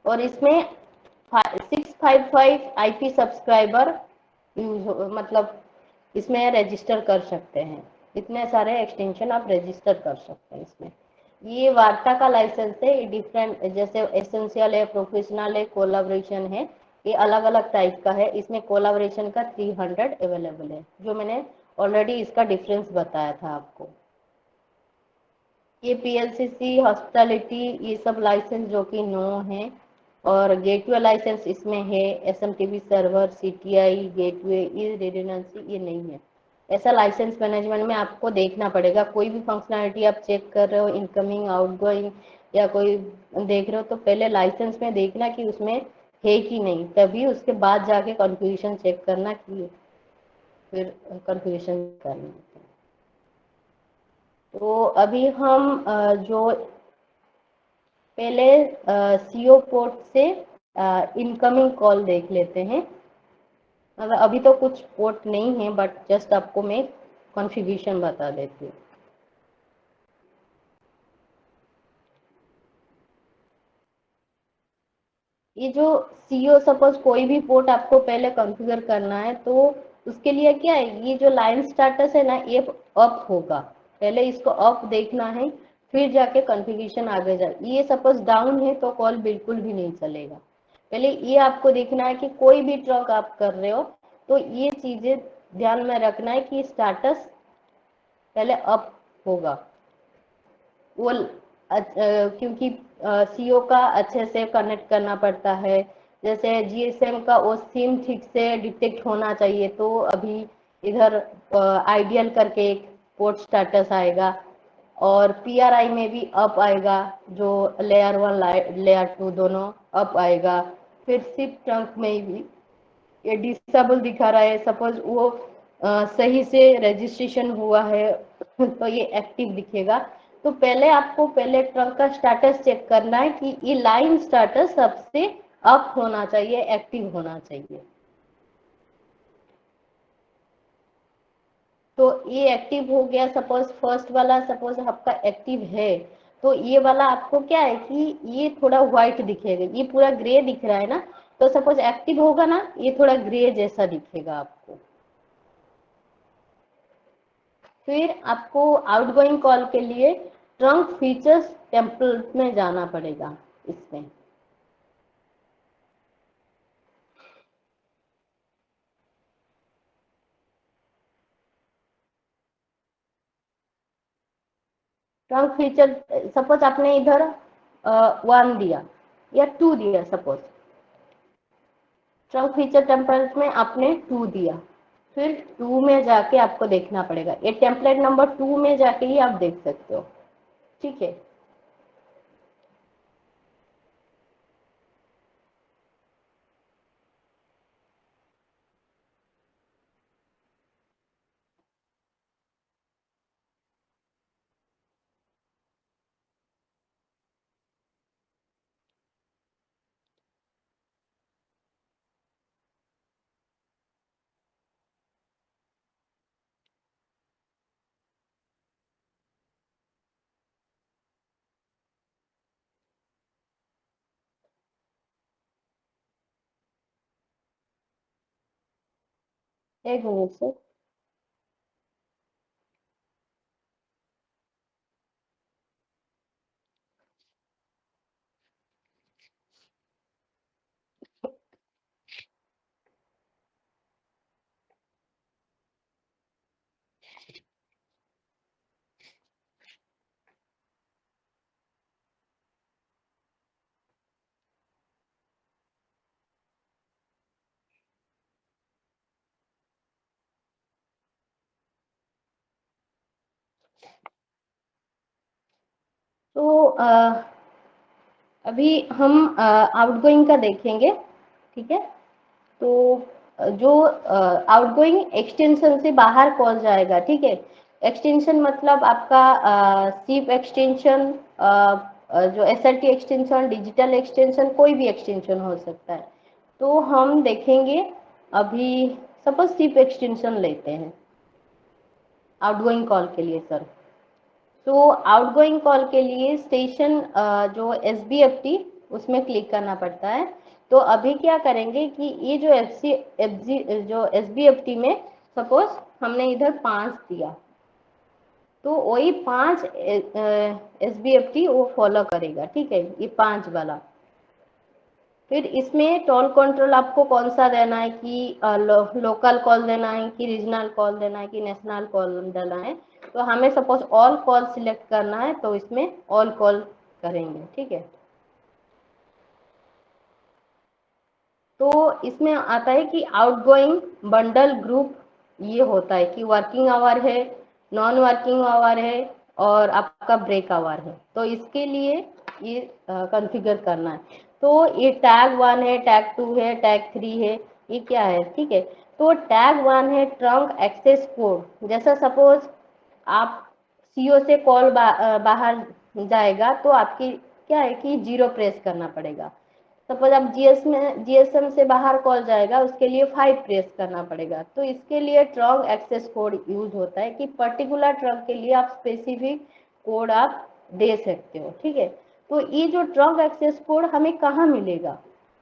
और इसमें 655 IP subscriber मतलब इसमें रजिस्टर कर सकते हैं। इतने सारे एक्सटेंशन आप रजिस्टर कर सकते हैं इसमें। ये वार्ता का लाइसेंस है, डिफरेंट, जैसे एसेंशियल है, प्रोफेशनल है, कोलाब्रेशन है, ये अलग अलग टाइप का है। इसमें कोलाब्रेशन का 300 अवेलेबल है, जो मैंने ऑलरेडी इसका डिफरेंस बताया था आपको। ये पीएलसीसी, हॉस्पिटैलिटी, ये सब लाइसेंस जो कि नो है। और गेटवे लाइसेंस इसमें है, एसएमटीपी सर्वर, सीटीआई, गेटवे, ये रिडंडेंसी ये नहीं है। ऐसा लाइसेंस मैनेजमेंट में आपको देखना पड़ेगा। कोई भी फंक्शनैलिटी आप चेक कर रहे हो, इनकमिंग, आउटगोइंग या कोई देख रहे हो, तो पहले लाइसेंस में देखना कि उसमें है कि नहीं, तभी उसके बाद जाके कॉन्फ़िगरेशन चेक करना कि फिर कॉन्फ़िगरेशन करना। तो अभी हम जो पहले सीओ पोर्ट से इनकमिंग कॉल देख लेते हैं। मतलब अभी तो कुछ पोर्ट नहीं है, बट जस्ट आपको मैं कॉन्फ़िगरेशन बता देती हूँ। ये जो सीओ, सपोज कोई भी पोर्ट आपको पहले कॉन्फ़िगर करना है, तो उसके लिए क्या है, ये जो लाइन स्टाटस है ना, ये अप होगा। पहले इसको अप देखना है, फिर जाके कॉन्फ़िगरेशन आगे जा। ये सपोज डाउन है तो कॉल बिल्कुल भी नहीं चलेगा। पहले ये आपको देखना है कि कोई भी ट्रक आप कर रहे हो, तो ये चीजें ध्यान में रखना है कि स्टाटस पहले अप होगा। वो क्योंकि सीओ का अच्छे से कनेक्ट करना पड़ता है। जैसे जीएसएम का वो सिम ठीक से डिटेक्ट होना चाहिए, तो अभी इधर आइडियल करके एक पोर्ट स्टेटस आएगा, और पीआरआई में भी अप आएगा, जो लेयर 1 लेयर 2 दोनों अप आएगा। फिर सिप ट्रंक में भी ये डिसेबल दिखा रहा है, सपोज वो सही से रजिस्ट्रेशन हुआ है तो ये एक्टिव दिखेगा। तो पहले आपको पहले ट्रंक का स्टेटस चेक करना है कि ये लाइन स्टेटस सबसे अप होना चाहिए, एक्टिव होना चाहिए। तो ये एक्टिव हो गया, सपोज फर्स्ट वाला सपोज आपका एक्टिव है, तो ये वाला आपको क्या है कि ये थोड़ा व्हाइट दिखेगा, ये पूरा ग्रे दिख रहा है ना, तो सपोज एक्टिव होगा ना, ये थोड़ा ग्रे जैसा दिखेगा आपको। फिर आपको आउटगोइंग कॉल के लिए ट्रंक फीचर्स टेम्पलेट में जाना पड़ेगा। इसमें ट्रंक फीचर, सपोज आपने इधर 1 दिया या 2 दिया, सपोज ट्रंक फीचर टेम्पलेट में आपने 2 दिया, फिर 2 में जाके आपको देखना पड़ेगा। ये टेम्पलेट नंबर 2 में जाके ही आप देख सकते हो। ठीक है। एक मिनट से। तो अभी हम आउटगोइंग का देखेंगे। ठीक है। तो जो आउटगोइंग एक्सटेंशन से बाहर कॉल जाएगा, ठीक है। एक्सटेंशन मतलब आपका सिप एक्सटेंशन, जो एसएलटी एक्सटेंशन, डिजिटल एक्सटेंशन, कोई भी एक्सटेंशन हो सकता है। तो हम देखेंगे अभी, सपोज सिप एक्सटेंशन लेते हैं आउटगोइंग कॉल के लिए सर। तो आउटगोइंग कॉल के लिए स्टेशन जो एसबीएफटी उसमें क्लिक करना पड़ता है। तो अभी क्या करेंगे कि ये जो SBFT में सपोज हमने इधर 5 दिया, तो वही 5 SBFT वो फॉलो करेगा, ठीक है, ये 5 वाला। फिर इसमें टोल कंट्रोल आपको कौन सा देना है कि लोकल कॉल देना है कि रीजनल कॉल देना है कि नेशनल कॉल देना है। तो हमें सपोज ऑल कॉल सिलेक्ट करना है, तो इसमें ऑल कॉल करेंगे, ठीक है। तो इसमें आता है कि आउटगोइंग बंडल ग्रुप ये होता है कि वर्किंग आवर है, नॉन वर्किंग आवर है और आपका ब्रेक आवर है। तो इसके लिए ये कॉन्फ़िगर करना है। तो ये टैग 1 है, टैग 2 है, टैग 3 है, ये क्या है, ठीक है। तो टैग 1 है ट्रंक एक्सेस कोड। जैसा सपोज आप सीओ से कॉल बाहर जाएगा तो आपकी क्या है कि 0 प्रेस करना पड़ेगा। सपोज आप जीएसएम से बाहर कॉल जाएगा, उसके लिए 5 प्रेस करना पड़ेगा। तो इसके लिए ट्रंक एक्सेस कोड यूज होता है कि पर्टिकुलर ट्रंक के लिए आप स्पेसिफिक कोड आप दे सकते हो, ठीक है। तो ये जो ट्रंक एक्सेस कोड हमें कहाँ मिलेगा,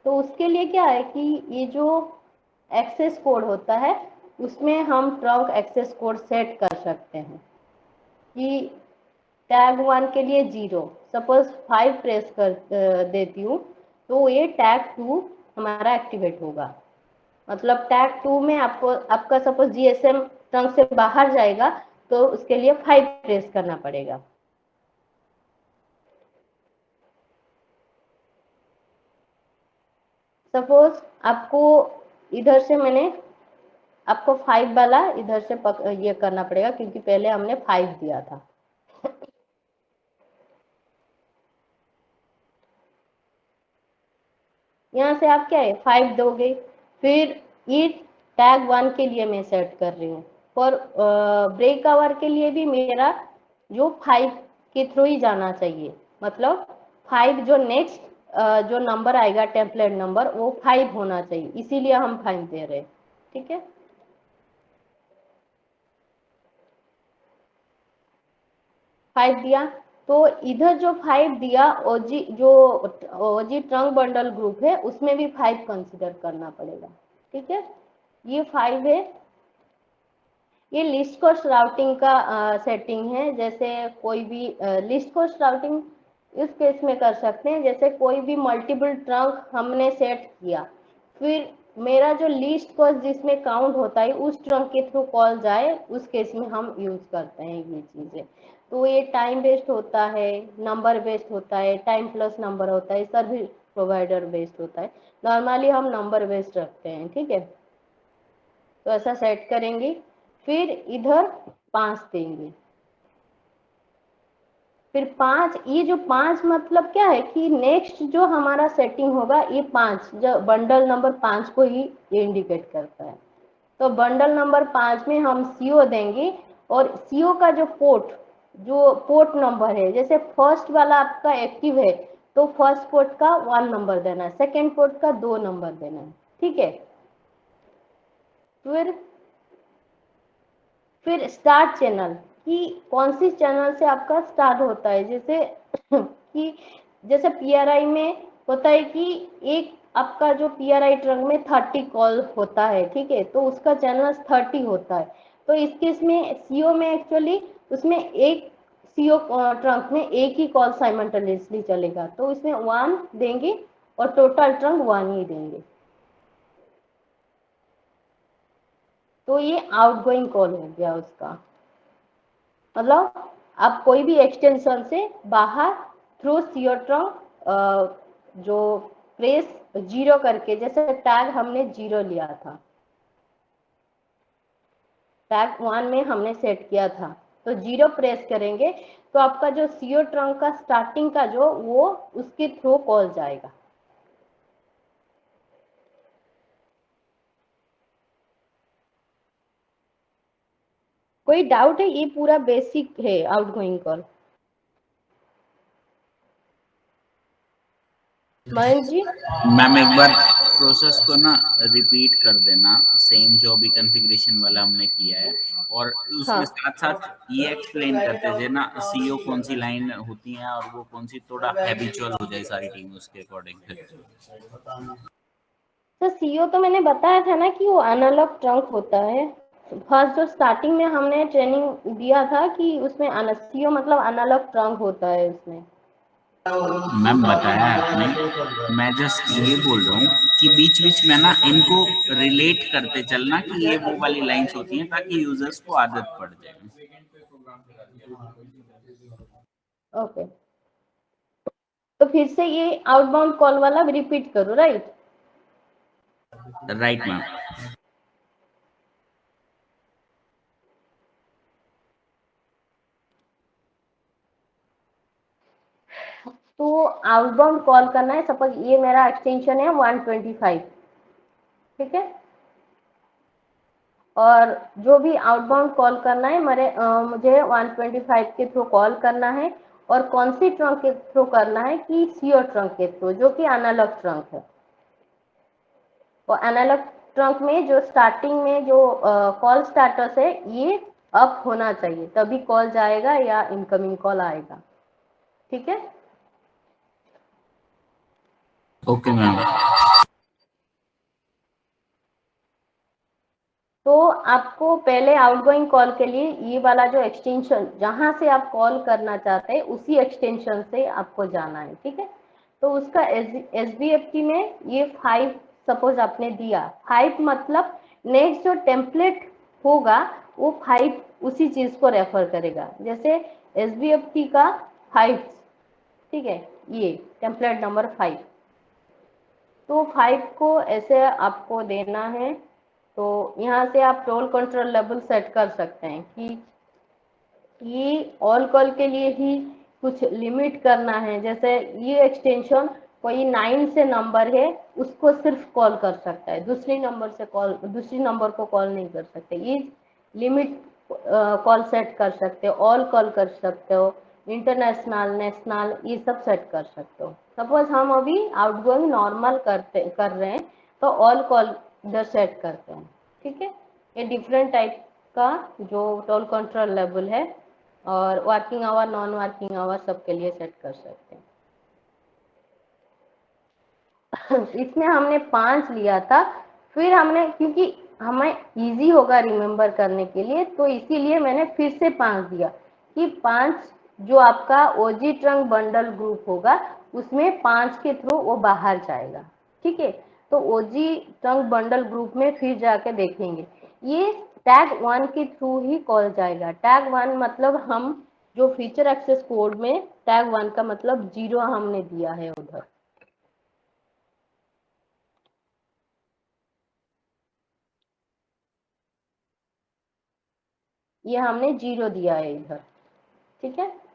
तो उसके लिए क्या है कि ये जो एक्सेस कोड होता है उसमें हम ट्रंक एक्सेस कोड सेट कर सकते हैं कि टैग 1 के लिए 0, सपोज 5 प्रेस कर देती हूँ, तो ये टैग 2 हमारा एक्टिवेट होगा। मतलब टैग 2 में आपको आपका सपोज जीएसएम ट्रंक से बाहर जाएगा तो उसके लिए 5 प्रेस करना पड़ेगा। सपोज आपको इधर से मैंने आपको 5 वाला इधर से ये करना पड़ेगा क्योंकि पहले हमने 5 दिया था। यहाँ से आप क्या है 5 दोगे। फिर ये टैग 1 के लिए मैं सेट कर रही हूँ। और ब्रेक आवर के लिए भी मेरा जो 5 के थ्रू ही जाना चाहिए। मतलब 5 जो नेक्स्ट जो नंबर आएगा टेम्पलेट नंबर वो 5 होना चाहिए, इसीलिए हम 5 दे रहे हैं, ठीक है। 5 दिया, तो इधर जो 5 दिया ओजी ट्रंक बंडल ग्रुप है उसमें भी 5 कंसिडर करना पड़ेगा, ठीक है। ये 5 है। ये लिस्ट कॉस्ट राउटिंग का सेटिंग है। जैसे कोई भी लिस्ट कॉस्ट राउटिंग इस केस में कर सकते हैं, जैसे कोई भी मल्टीपल ट्रंक हमने सेट किया, फिर मेरा जो लिस्ट कॉस्ट जिसमें काउंट होता है उस ट्रंक के थ्रू कॉल जाए, उस केस में हम यूज करते हैं ये चीजें। तो ये टाइम बेस्ड होता है, नंबर बेस्ड होता है, टाइम प्लस नंबर होता है, सर्विस प्रोवाइडर बेस्ड होता है। नॉर्मली हम नंबर बेस्ड रखते हैं, ठीक है। तो ऐसा सेट करेंगे। फिर इधर 5 देंगे। फिर 5, ये जो 5 मतलब क्या है कि नेक्स्ट जो हमारा सेटिंग होगा ये 5 जो बंडल नंबर 5 को ही ये इंडिकेट करता है। तो बंडल नंबर 5 में हम सीओ देंगे और सीओ का जो पोर्ट नंबर है, जैसे फर्स्ट वाला आपका एक्टिव है तो फर्स्ट पोर्ट का 1 नंबर देना है, सेकेंड पोर्ट का 2 नंबर देना है, ठीक है। फिर स्टार्ट चैनल कि कौन सी चैनल से आपका स्टार्ट होता है। जैसे कि जैसे पीआरआई में होता है कि एक आपका जो पीआरआई ट्रंक में 30 कॉल होता है, ठीक है, तो उसका चैनल 30 होता है। तो इस केस में सीओ में एक्चुअली उसमें एक सीओ ट्रंक में एक ही कॉल साइमल्टेनियसली चलेगा, तो इसमें 1 देंगे और टोटल ट्रंक 1 ही देंगे। तो ये आउटगोइंग कॉल हो गया उसका। मतलब आप कोई भी एक्सटेंशन से बाहर थ्रू सीओ ट्रंक जो प्रेस 0 करके, जैसे टैग हमने 0 लिया था, टैग 1 में हमने सेट किया था, तो 0 प्रेस करेंगे तो आपका जो सीओ ट्रंक का स्टार्टिंग का जो वो उसके थ्रू कॉल जाएगा। कोई डाउट है? ये पूरा बेसिक है आउटगोइंग कॉल। मयंक जी मैम एक बार प्रोसेस को ना रिपीट कर देना, सेम जो भी कॉन्फ़िगरेशन वाला हमने किया है, और उसमें हाँ साथ साथ ये एक्सप्लेन करते थे ना सीओ कौन सी लाइन होती है और वो कौन सी, थोड़ा हैबिचुअल हो जाए सारी टीम उसके अकॉर्डिंग फिर। तो सीओ तो मैंने बताया था ना कि वो एनालॉग ट्रंक होता है। फर्स्ट जो स्टार्टिंग में हमने ट्रेनिंग दिया था कि उसमें सीओ मतलब एनालॉग ट्रंक होता है उसमें। मैम बताया है आपने, मैं जस्ट ये बोल रहा हूँ कि बीच बीच में ना इनको रिलेट करते चलना कि ये वो वाली लाइंस होती हैं ताकि यूजर्स को आदत पड़ जाए। ओके, तो फिर से ये आउटबाउंड कॉल वाला रिपीट करो, राइट? Right ma'am. तो आउटबाउंड कॉल करना है, सपोज ये मेरा एक्सटेंशन है 125, ठीक है, और जो भी आउटबाउंड कॉल करना है मुझे 125 के थ्रू कॉल करना है। और कौन सी ट्रंक के थ्रू करना है कि सीओ ट्रंक के थ्रू, जो कि एनालॉग ट्रंक है। और एनालॉग ट्रंक में जो स्टार्टिंग में जो कॉल स्टेटस है ये अप होना चाहिए, तभी कॉल जाएगा या इनकमिंग कॉल आएगा, ठीक है। Okay ma'am. तो आपको पहले आउटगोइंग कॉल के लिए ये वाला जो एक्सटेंशन जहां से आप कॉल करना चाहते हैं उसी एक्सटेंशन से आपको जाना है, ठीक है। तो उसका SBFT में ये 5 सपोज आपने दिया, 5 मतलब नेक्स्ट जो टेम्पलेट होगा वो 5 उसी चीज को रेफर करेगा। जैसे SBFT का 5, ठीक है, ये टेम्पलेट नंबर 5, तो 5 को ऐसे आपको देना है। तो यहाँ से आप टोल कंट्रोल लेवल सेट कर सकते हैं कि ये ऑल कॉल के लिए ही कुछ लिमिट करना है। जैसे ये एक्सटेंशन कोई 9 से नंबर है उसको सिर्फ कॉल कर सकता है, दूसरी नंबर को कॉल नहीं कर सकते। ये लिमिट कॉल सेट कर सकते हो, ऑल कॉल कर सकते हो, इंटरनेशनल नेशनल ये सब सेट कर सकते हो। सपोज हम अभी आउटगोइंग नॉर्मल कर रहे हैं तो ऑल कॉल इधर सेट करते हैं, ठीक है। ये डिफरेंट टाइप का जो टोल कंट्रोल लेवल है, और working hour non working our सबके लिए सेट कर सकते हैं। इसमें हमने 5 लिया था, फिर हमने क्योंकि हमें इजी होगा रिमेम्बर करने के लिए तो इसीलिए मैंने फिर से 5 दिया कि 5 जो आपका ओजी ट्रंक बंडल ग्रुप होगा उसमें 5 के थ्रू वो बाहर जाएगा, ठीक है। तो ओजी ट्रंक बंडल ग्रुप में फिर जाके देखेंगे ये टैग 1 के थ्रू ही कॉल जाएगा। टैग 1 मतलब हम जो फीचर एक्सेस कोड में टैग 1 का मतलब 0 हमने दिया है उधर। ये हमने 0 दिया है इधर, ठीक है।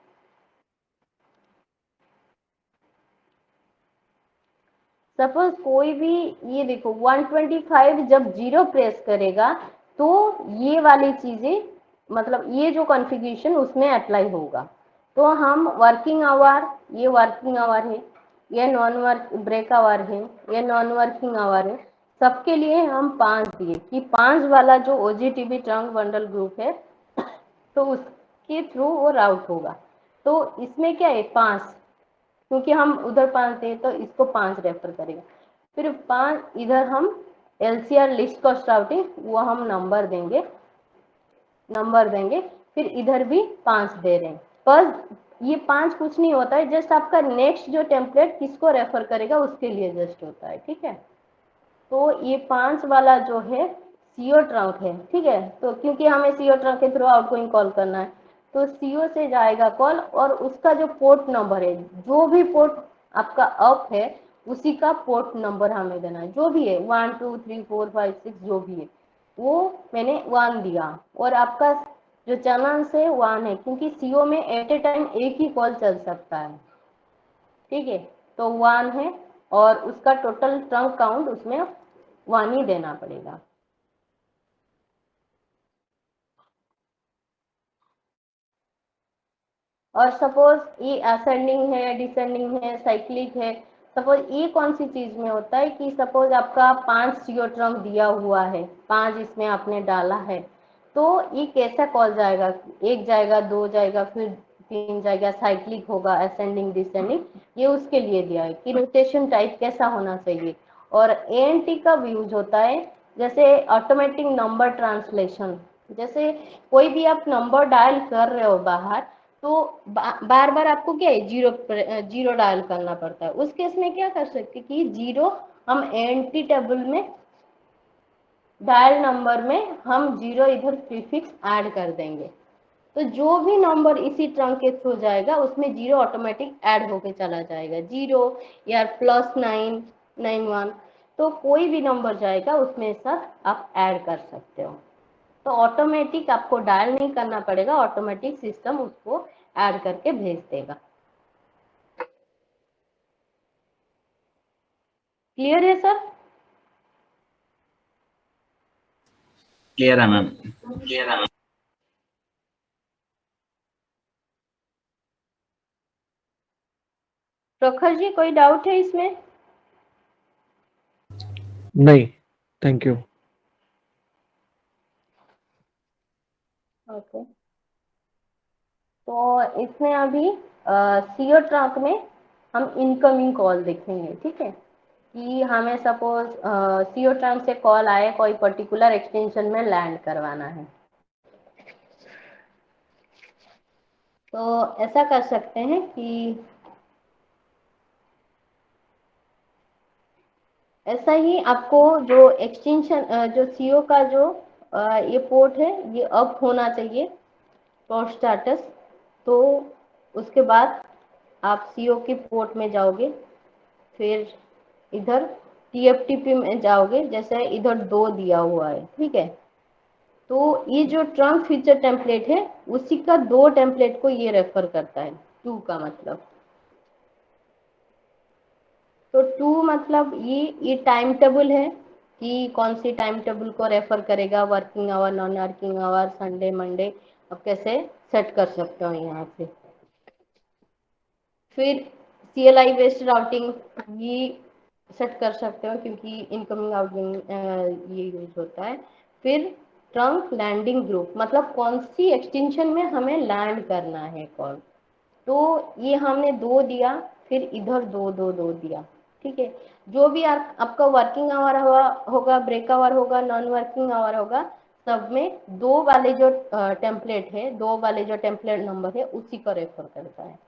सपोज कोई भी, ये देखो 125 जब 0 प्रेस करेगा तो ये वाली चीजें मतलब ये जो कॉन्फ़िगरेशन उसमें अप्लाई होगा। तो हम वर्किंग आवर, ये वर्किंग आवर है, ये नॉन वर्क ब्रेक आवर है, ये नॉन वर्किंग आवर है, सबके लिए हम 5 दिए कि 5 वाला जो OGTB ट्रंक बंडल ग्रुप है तो उसके थ्रू वो राउट होगा। तो इसमें क्या है 5, क्योंकि हम उधर 5 थे तो इसको 5 रेफर करेगा। फिर 5 इधर हम LCR लिस्ट कॉस्ट राउटिंग वो हम नंबर देंगे, फिर इधर भी 5 दे रहे हैं। पर ये 5 कुछ नहीं होता है, जस्ट आपका नेक्स्ट जो टेम्पलेट किसको रेफर करेगा उसके लिए जस्ट होता है, ठीक है। तो ये 5 वाला जो है सीओ ट्रंक है, ठीक है। तो क्योंकि हमें सीओ ट्रंक के थ्रू आउटगोइंग कॉल करना है तो सीओ से जाएगा कॉल, और उसका जो पोर्ट नंबर है, जो भी पोर्ट आपका अप है उसी का पोर्ट नंबर हमें देना है, जो भी है 1 2 3 4 5 6 जो भी है वो मैंने 1 दिया। और आपका जो चांस है 1 है, क्योंकि सीओ में एट ए टाइम एक ही कॉल चल सकता है, ठीक है। तो 1 है और उसका टोटल ट्रंक काउंट उसमें 1 ही देना पड़ेगा। और सपोज ये असेंडिंग है, डिसेंडिंग है, साइक्लिक है, सपोज ये कौन सी चीज में होता है कि सपोज आपका 5 सीओ ट्रंक दिया हुआ है, 5 इसमें आपने डाला है, तो ये कैसा कॉल जाएगा, एक जाएगा, दो जाएगा, फिर तीन जाएगा, साइक्लिक होगा, असेंडिंग डिसेंडिंग, ये उसके लिए दिया है कि रोटेशन टाइप कैसा होना चाहिए। और एएनटी का यूज होता है जैसे ऑटोमेटिक नंबर ट्रांसलेशन, जैसे कोई भी आप नंबर डायल कर रहे हो बाहर, तो बार बार आपको क्या है, जीरो डायल करना पड़ता है। उस केस में क्या कर सकते कि जीरो हम एएनटी टेबल में डायल नंबर में हम जीरो इधर प्रीफिक्स ऐड कर देंगे, तो जो भी नंबर इसी ट्रंक के थ्रू जाएगा उसमें जीरो ऑटोमेटिक ऐड होके चला जाएगा, जीरो या +991, तो कोई भी नंबर जाएगा उसमें सब आप ऐड कर सकते हो। तो ऑटोमेटिक आपको डायल नहीं करना पड़ेगा, ऑटोमेटिक सिस्टम उसको ऐड करके भेज देगा। क्लियर है सर? क्लियर है मैम। प्रखर जी कोई डाउट है इसमें? नहीं, थैंक यू। ओके, तो इसमें अभी सीओ ट्रैक में हम इनकमिंग कॉल देखेंगे, ठीक है, कि हमें सपोज सीओ ट्रैक से कॉल आए, कोई पर्टिकुलर एक्सटेंशन में लैंड करवाना है, तो ऐसा कर सकते हैं कि ऐसा ही आपको जो एक्सटेंशन जो सीओ का जो ये पोर्ट है ये अप होना चाहिए, पोर्ट स्टेटस। तो उसके बाद आप सीओ के पोर्ट में जाओगे, फिर इधर टीएफटीपी में जाओगे, जैसे इधर 2 दिया हुआ है, ठीक है, तो ये जो ट्रंक फीचर टेम्पलेट है उसी का 2 टेम्पलेट को ये रेफर करता है, 2 का मतलब। तो 2 मतलब ये टाइम टेबल है कि कौन सी टाइम टेबल को रेफर करेगा, working hour, non working our, Sunday Monday, अब कैसे सेट कर सकते हो यहाँ से। फिर CLI बेस्ड राउटिंग ये सेट कर सकते हो क्योंकि इनकमिंग आउटगोइंग ये यूज होता है। फिर ट्रंक लैंडिंग ग्रुप मतलब कौन सी एक्सटेंशन में हमें लैंड करना है कॉल, तो ये हमने 2 दिया, फिर इधर 2 दिया, ठीक है। जो भी आपका वर्किंग आवर होगा, ब्रेक आवर होगा, नॉन वर्किंग आवर होगा, सब में 2 वाले जो टेम्पलेट है, 2 वाले जो टेम्पलेट नंबर है उसी को रेफर करता है।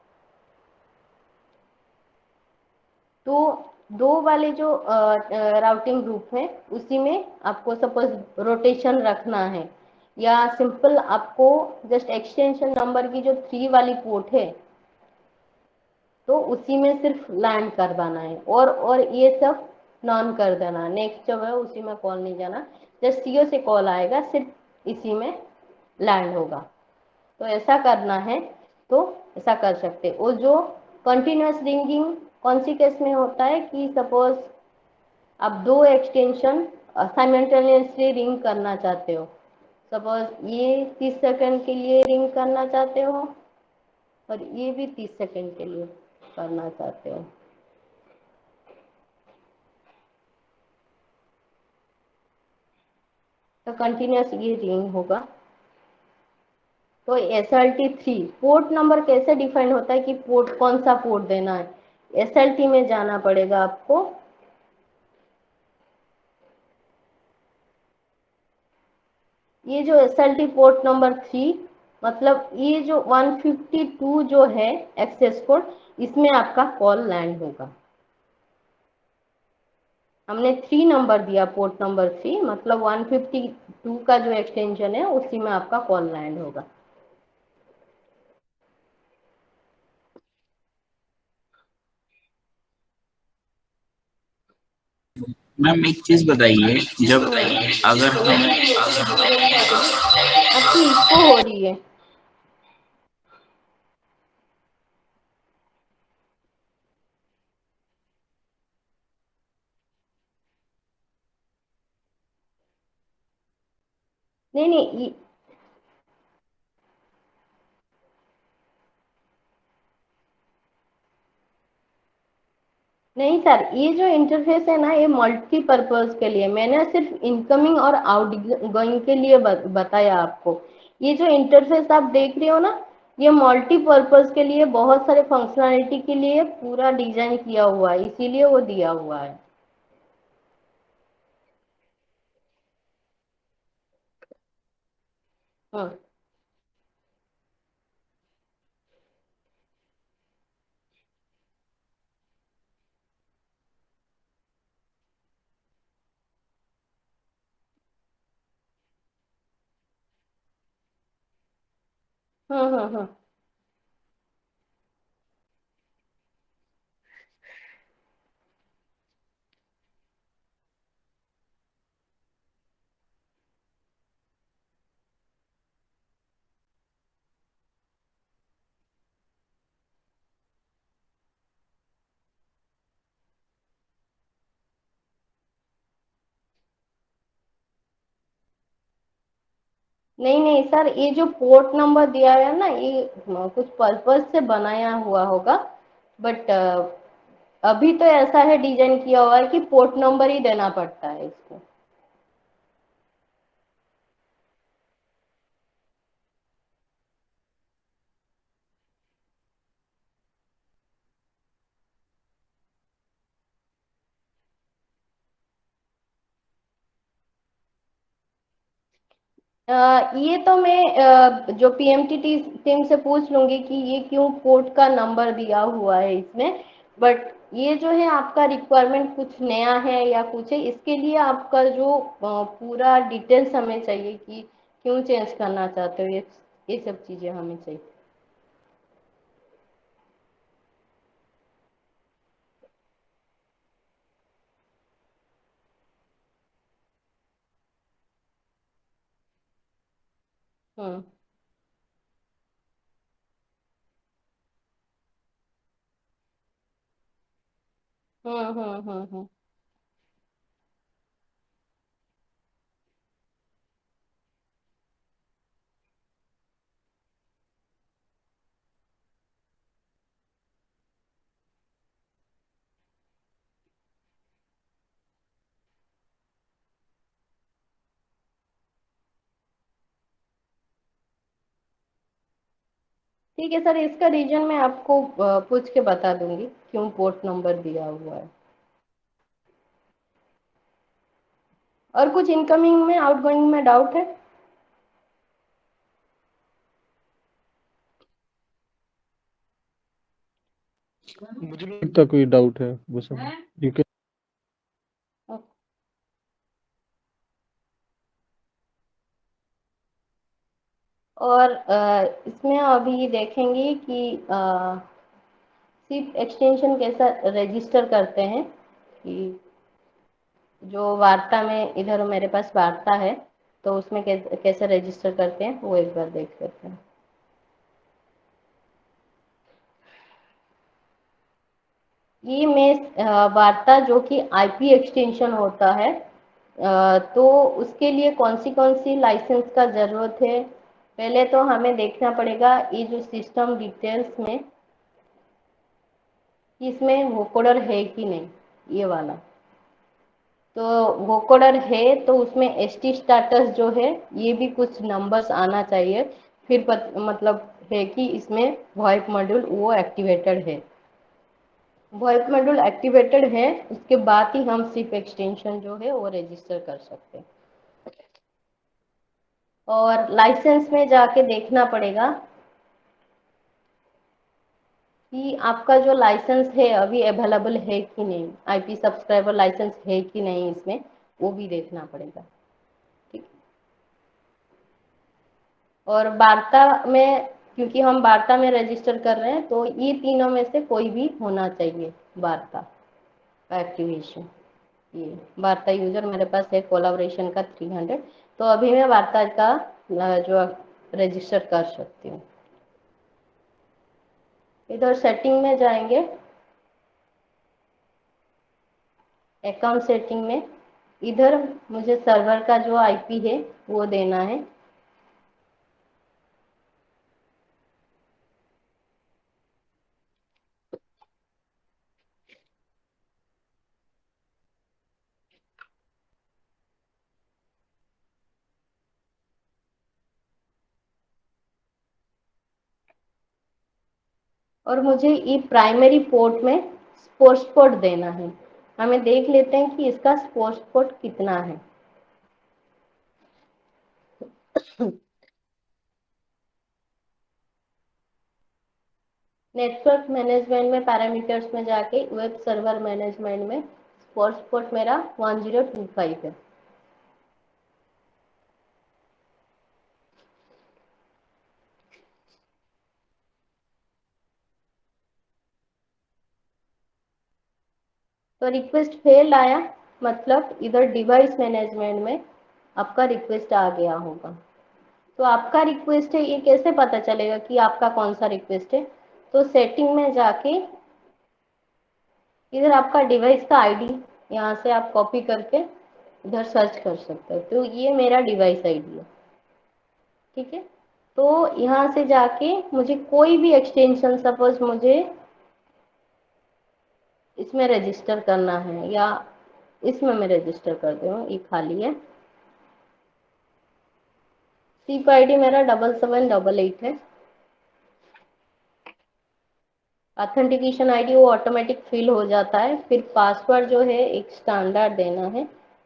तो 2 वाले जो राउटिंग ग्रुप है उसी में आपको सपोज रोटेशन रखना है, या सिंपल आपको जस्ट एक्सटेंशन नंबर की जो 3 वाली पोर्ट है तो उसी में सिर्फ लैंड करवाना है, और ये सब नॉन कर देना, नेक्स्ट जो है उसी में कॉल नहीं जाना, जस्ट सीओ से कॉल आएगा सिर्फ इसी में लैंड होगा। तो ऐसा करना है तो ऐसा कर सकते। और जो कंटिन्यूस रिंगिंग कौन सी केस में होता है कि सपोज आप 2 एक्सटेंशन साइमल्टेनियसली रिंग करना चाहते हो, सपोज ये 30 सेकंड के लिए रिंग करना चाहते हो और ये भी 30 सेकंड के लिए करना चाहते हो, तो कंटिन्यूस ये रिंग होगा। तो SLT3 पोर्ट नंबर कैसे डिफाइन होता है कि पोर्ट कौन सा पोर्ट देना है, SLT में जाना पड़ेगा आपको। ये जो SLT पोर्ट नंबर 3 मतलब ये जो 152 जो है एक्सेस कोड, इसमें आपका कॉल लैंड होगा। हमने 3 नंबर दिया, पोर्ट नंबर 3 मतलब 152 का जो एक्सटेंशन है उसी में आपका कॉल लैंड होगा। मैम एक चीज बताइए, जब अगर हम आपकी इको हो रही है। नहीं नहीं, नहीं सर, ये जो इंटरफेस है ना, ये मल्टीपर्पज के लिए, मैंने सिर्फ इनकमिंग और आउटगोइंग के लिए बताया आपको। ये जो इंटरफेस आप देख रहे हो ना, ये मल्टीपर्पज के लिए, बहुत सारे फंक्शनैलिटी के लिए पूरा डिजाइन किया हुआ है, इसीलिए वो दिया हुआ है। हाँ। हाँ। नहीं नहीं सर, ये जो पोर्ट नंबर दिया है ना, ये कुछ पर्पज से बनाया हुआ होगा, बट अभी तो ऐसा है, डिजाइन किया हुआ है कि पोर्ट नंबर ही देना पड़ता है इसको। ये तो मैं जो पीएमटी टीम से पूछ लूंगी कि ये क्यों पोर्ट का नंबर दिया हुआ है इसमें। बट ये जो है आपका रिक्वायरमेंट कुछ नया है या कुछ है, इसके लिए आपका जो पूरा डिटेल्स हमें चाहिए कि क्यों चेंज करना चाहते हो, ये सब चीजें हमें चाहिए। हम्म हम्म। ठीक है सर, इसका रीजन मैं आपको पूछ के बता दूंगी क्यों पोर्ट नंबर दिया हुआ है। और कुछ इनकमिंग में आउटगोइंग में डाउट है? मुझे नहीं लगता कोई डाउट है बस। You can. और इसमें अभी देखेंगे कि सिर्फ एक्सटेंशन कैसा रजिस्टर करते हैं, कि जो वार्ता में इधर मेरे पास वार्ता है, तो उसमें कैसे रजिस्टर करते हैं वो एक बार देख लेते हैं। ये में वार्ता जो कि आईपी एक्सटेंशन होता है, तो उसके लिए कौन सी लाइसेंस का ज़रूरत है, पहले तो हमें देखना पड़ेगा ये जो सिस्टम डिटेल्स में कि इसमें वोकोडर है कि नहीं, ये वाला। तो वोकोडर है तो उसमें एसटी स्टेटस जो है, ये भी कुछ नंबर्स आना चाहिए, फिर मतलब है कि इसमें वॉइप मॉड्यूल वो एक्टिवेटेड है। वॉइप मॉड्यूल एक्टिवेटेड है, उसके बाद ही हम सिप एक्सटेंशन जो है वो रजिस्टर कर सकते हैं। और लाइसेंस में जाके देखना पड़ेगा कि आपका जो लाइसेंस है अभी अवेलेबल है कि नहीं, आईपी सब्सक्राइबर लाइसेंस है कि नहीं इसमें, वो भी देखना पड़ेगा। ठीक। और वार्ता में, क्योंकि हम वार्ता में रजिस्टर कर रहे हैं, तो ये तीनों में से कोई भी होना चाहिए वार्ता का एक्टिवेशन। ये वार्ता यूजर मेरे पास है कोलाब्रेशन का 300, तो अभी मैं वार्ता का जो रजिस्टर कर सकती हूँ। इधर सेटिंग में जाएंगे, अकाउंट सेटिंग में, इधर मुझे सर्वर का जो आईपी है वो देना है। और मुझे ये प्राइमरी पोर्ट में स्पोर्ट्स पोर्ट देना है। हमें देख लेते हैं कि इसका स्पोर्ट्स पोर्ट कितना है। नेटवर्क मैनेजमेंट में पैरामीटर्स में जाके वेब सर्वर मैनेजमेंट में स्पोर्ट्स पोर्ट मेरा 1025 है। तो रिक्वेस्ट फेल आया, मतलब इधर डिवाइस मैनेजमेंट में आपका रिक्वेस्ट आ गया होगा। तो आपका रिक्वेस्ट है, ये कैसे पता चलेगा कि आपका कौन सा रिक्वेस्ट है? तो सेटिंग में जाके इधर आपका डिवाइस का आईडी यहाँ से आप कॉपी करके इधर सर्च कर सकते हो। तो ये मेरा डिवाइस आईडी है, ठीक है। तो यहाँ से जाके मुझे कोई भी एक्सटेंशन, सपोज मुझे इसमें रजिस्टर करना है या इसमें मैं रजिस्टर करती हूँ, ये खाली है। सीप आईडी मेरा 7788 है। ऑथेंटिकेशन आईडी वो ऑटोमेटिक फिल हो जाता है। फिर पासवर्ड जो है एक स्टैंडर्ड देना है,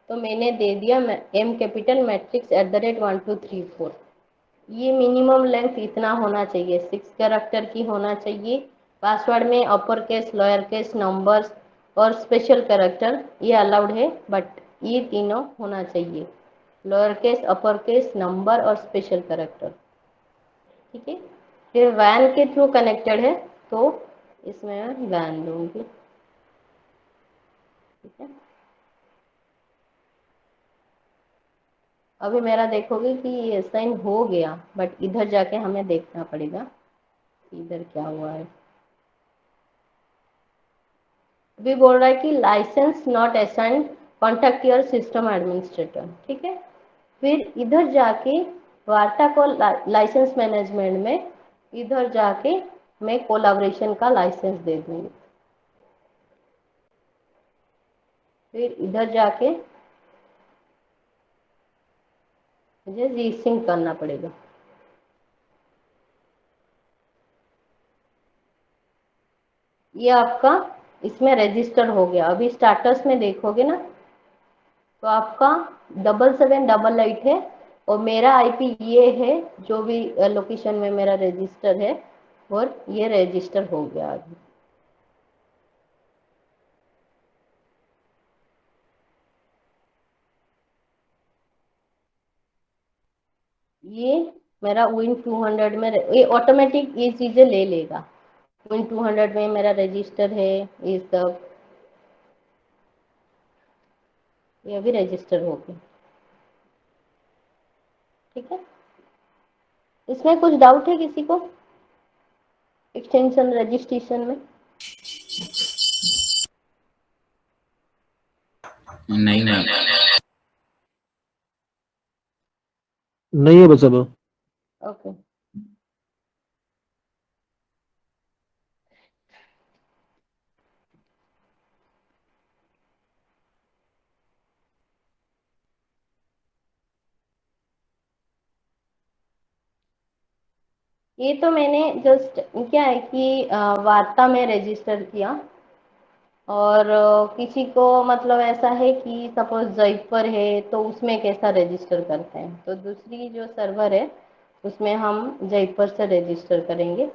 तो मैंने दे दिया एम कैपिटल मैट्रिक्स @1234। ये मिनिमम लेंथ इतना होना चाहिए, 6 कैरेक्टर की होना चाहिए। पासवर्ड में upper case, lower case, numbers और स्पेशल कैरेक्टर ये अलाउड है, बट ये तीनों होना चाहिए, lower case, upper case, number और स्पेशल कैरेक्टर, ठीक है। फिर वैन के थ्रू कनेक्टेड है, तो इसमें मैं वैन दूंगी, ठीक है। अभी मेरा देखोगे कि ये साइन हो गया, बट इधर जाके हमें देखना पड़ेगा कि इधर क्या हुआ है। अभी बोल रहा है कि license not assigned, contact your system administrator, ठीक है। फिर इधर जाके वार्ता को लाइसेंस मैनेजमेंट में इधर जाके मैं कोलैबोरेशन का लाइसेंस दे दूंगी। फिर इधर जाके मुझे रीसिंक करना पड़ेगा। ये आपका इसमें रजिस्टर हो गया। अभी स्टाटस में देखोगे ना, तो आपका 7788 है और मेरा आईपी ये है, जो भी लोकेशन में मेरा रजिस्टर है, और ये रजिस्टर हो गया अभी। ये मेरा विन 200 में ये ऑटोमेटिक ये चीज़ें ले लेगा। विन 200 में मेरा रजिस्टर है, ये सब ये अभी रजिस्टर हो गया, ठीक है। इसमें कुछ डाउट है किसी को एक्सटेंशन रजिस्ट्रेशन में? नहीं मैम। नहीं है बस अब। ओके। ये तो मैंने जस्ट क्या है कि वार्ता में रजिस्टर किया, और किसी को मतलब ऐसा है कि सपोज जयपुर है तो उसमें कैसा रजिस्टर करते हैं, तो दूसरी जो सर्वर है उसमें हम जयपुर से रजिस्टर करेंगे।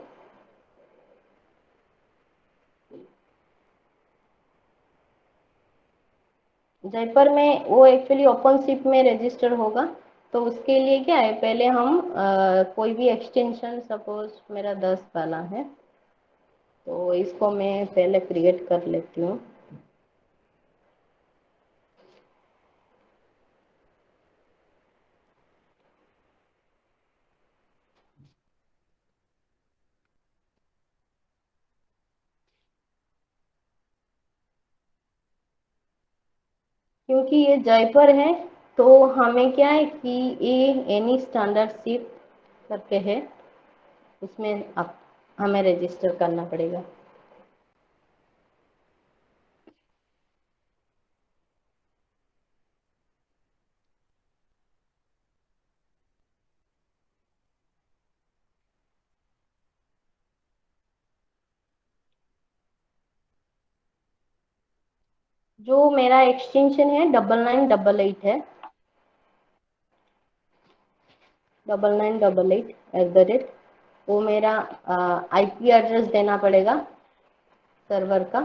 जयपुर में वो एक्चुअली ओपन शिप में रजिस्टर होगा। तो उसके लिए क्या है, पहले हम कोई भी एक्सटेंशन, सपोज मेरा 10 वाला है, तो इसको मैं पहले क्रिएट कर लेती हूँ। क्योंकि ये जयपुर है, तो हमें क्या है कि ये एनी स्टैंडर्ड शिप करके है, उसमें आप हमें रजिस्टर करना पड़ेगा। जो मेरा एक्सटेंशन है 9988 है, 9988 वो मेरा आईपी एड्रेस देना पड़ेगा सर्वर का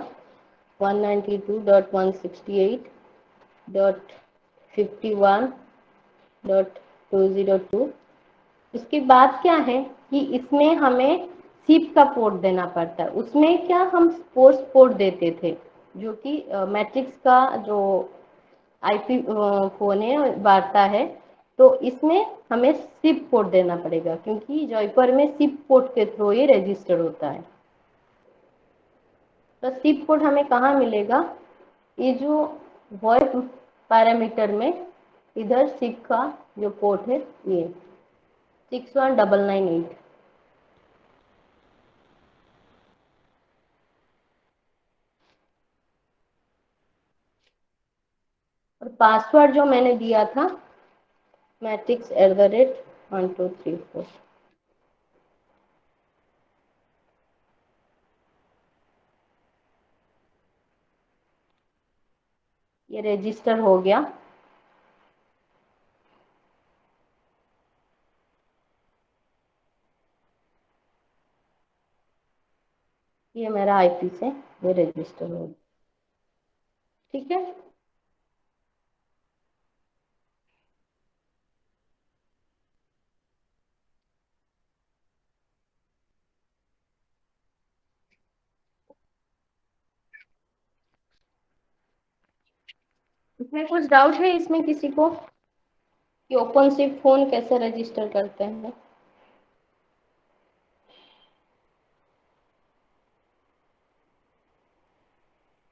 192.168.51.202। उसके बाद क्या है कि इसमें हमें सिप का पोर्ट देना पड़ता है। उसमें क्या हम स्पोर्ट्स पोर्ट देते थे, जो कि मैट्रिक्स का जो आईपी फोन है वार्ता है, तो इसमें हमें सिप पोर्ट देना पड़ेगा क्योंकि जॉयपर में सिप पोर्ट के थ्रू ही रजिस्टर होता है। तो सिप पोर्ट हमें कहाँ मिलेगा, ये जो वॉइस पैरामीटर में इधर सिप का जो पोर्ट है ये 61998। और पासवर्ड जो मैंने दिया था matrix@1234। ये रजिस्टर हो गया। ये मेरा आईपी से ये रजिस्टर हो गया। ठीक है, इसमें कुछ डाउट है इसमें किसी को कि ओपन सिप फोन कैसे रजिस्टर करते हैं?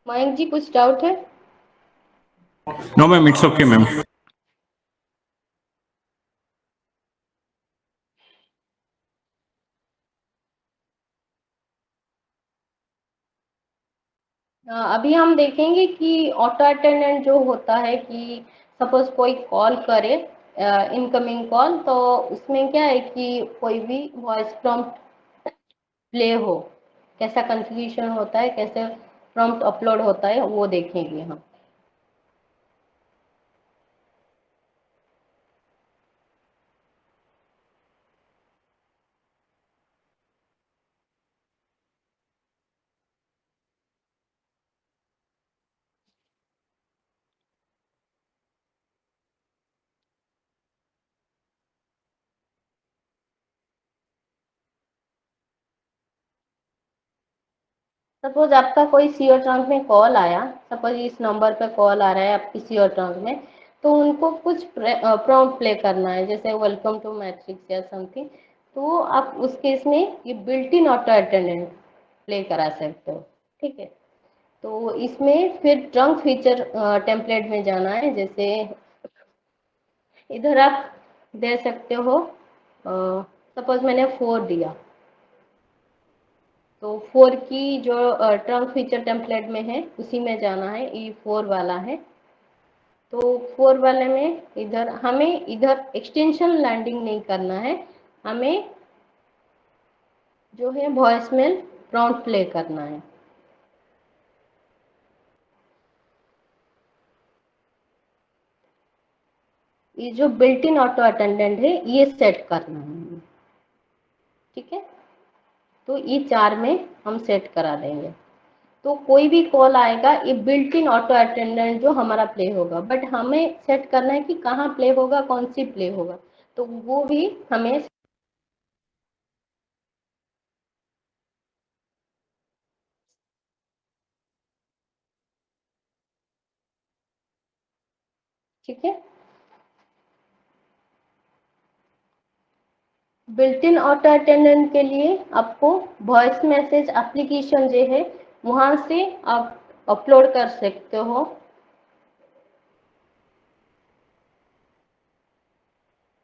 मयंक जी कुछ डाउट है? No, ma'am, it's okay, ma'am. अभी हम देखेंगे कि ऑटो अटेंडेंट जो होता है कि सपोज कोई कॉल करे इनकमिंग कॉल, तो उसमें क्या है कि कोई भी वॉइस प्रॉम्प्ट प्ले हो, कैसा कॉन्फ़िगरेशन होता है, कैसे प्रॉम्प्ट अपलोड होता है, वो देखेंगे हम। सपोज आपका कोई सीओ ट्रंक में कॉल आया, सपोज इस नंबर पे कॉल आ रहा है आपकी सीओ ट्रंक में, तो उनको कुछ प्रॉम्प्ट प्ले करना है जैसे वेलकम टू मैट्रिक्स या समथिंग, तो आप उस केस में ये built in auto attendant play करा सकते हो। ठीक है, तो इसमें फिर ट्रंक फीचर टेम्पलेट में जाना है। जैसे इधर आप दे सकते हो, सपोज मैंने 4 दिया, तो 4 की जो ट्रंक फीचर टेम्पलेट में है उसी में जाना है, ये 4 वाला है। तो 4 वाले में इधर हमें इधर एक्सटेंशन लैंडिंग नहीं करना है, हमें जो है वॉइसमेल प्रॉम्प्ट प्ले करना है। ये जो बिल्ट इन ऑटो अटेंडेंट है ये सेट करना है। ठीक है, तो ये 4 में हम सेट करा देंगे, तो कोई भी कॉल आएगा ये बिल्ट इन ऑटो अटेंडेंट जो हमारा प्ले होगा, बट हमें सेट करना है कि कहाँ प्ले होगा, कौन सी प्ले होगा, तो वो भी हमें। ठीक है, बिल्ट इन ऑटो अटेंडेंट के लिए आपको वॉइस मैसेज एप्लीकेशन जो है वहाँ से आप अपलोड कर सकते हो।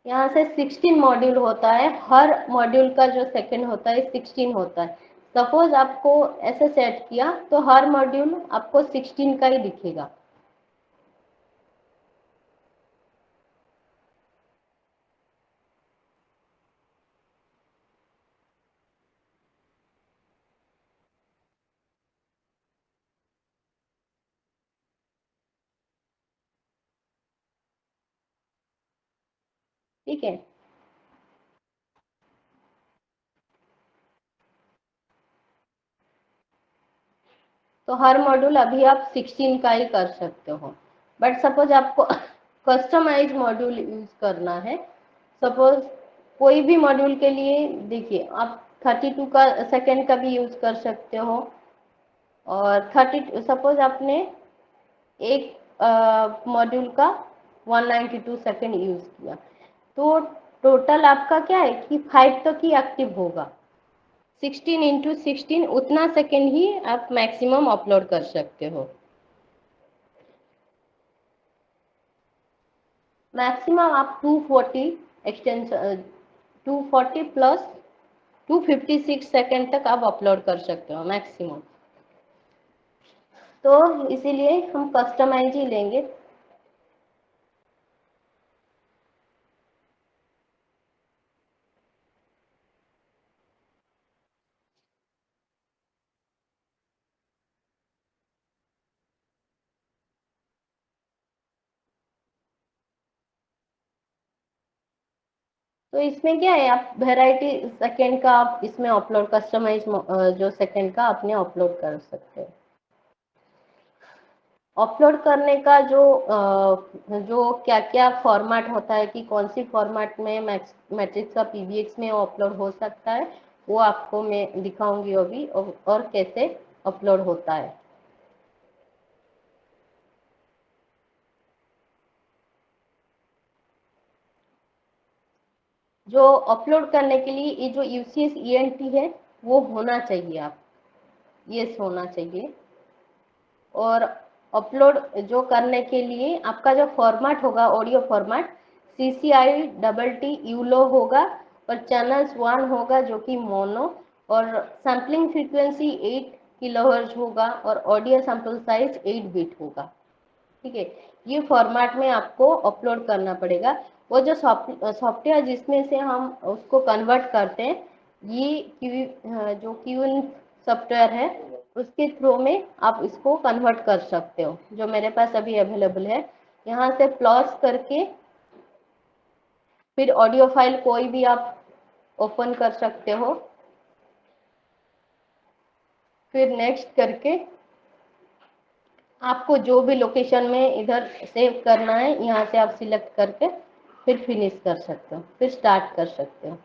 यहाँ से 16 मॉड्यूल होता है, हर मॉड्यूल का जो सेकंड होता है 16 होता है। सपोज आपको ऐसे सेट किया तो हर मॉड्यूल आपको 16 का ही दिखेगा। ठीक है। तो हर मॉड्यूल अभी आप 16 का ही कर सकते हो, बट सपोज आपको कस्टमाइज मॉड्यूल यूज करना है, सपोज कोई भी मॉड्यूल के लिए देखिए आप 32 का सेकेंड का भी यूज कर सकते हो, और 30 सपोज आपने एक मॉड्यूल का 192 सेकेंड यूज किया, तो टोटल आपका क्या है कि 5 तक ही एक्टिव होगा। 16 इंटू 16 उतना सेकेंड ही आप मैक्सिमम अपलोड कर सकते हो। मैक्सिमम आप 240 एक्सटेंशन 240 प्लस 256 सेकेंड तक आप अपलोड कर सकते हो मैक्सिमम। तो इसीलिए हम कस्टमाइज ही लेंगे। तो इसमें क्या है, आप वैरायटी सेकेंड का आप इसमें अपलोड कस्टमाइज जो सेकेंड का आपने अपलोड कर सकते हैं। अपलोड करने का जो क्या क्या फॉर्मेट होता है कि कौन सी फॉर्मेट में मैट्रिक्स का पीबीएक्स में अपलोड हो सकता है, वो आपको मैं दिखाऊंगी अभी, और कैसे अपलोड होता है। जो अपलोड करने के लिए ये जो यूसीएस ईएनटी है वो होना चाहिए, आप यस होना चाहिए। और अपलोड जो करने के लिए आपका जो फॉर्मेट होगा ऑडियो फॉर्मेट CCI-DT यूलो होगा, और चैनल्स 1 होगा जो कि मोनो, और सैम्पलिंग फ्रीक्वेंसी 8 किलोहर्ट्ज होगा, और ऑडियो सैंपल साइज 8 बिट होगा। ठीक है, ये फॉर्मेट में आपको अपलोड करना पड़ेगा। वो जो सॉफ्टवेयर जिसमें से हम उसको कन्वर्ट करते हैं, ये जो क्यूइन सॉफ्टवेयर है उसके थ्रू में आप इसको कन्वर्ट कर सकते हो, जो मेरे पास अभी अवेलेबल है। यहाँ से प्लस करके फिर ऑडियो फाइल कोई भी आप ओपन कर सकते हो, फिर नेक्स्ट करके आपको जो भी लोकेशन में इधर सेव करना है यहाँ से आप सिलेक्ट करके फिर फिनिश कर सकते हो, फिर स्टार्ट कर सकते हो।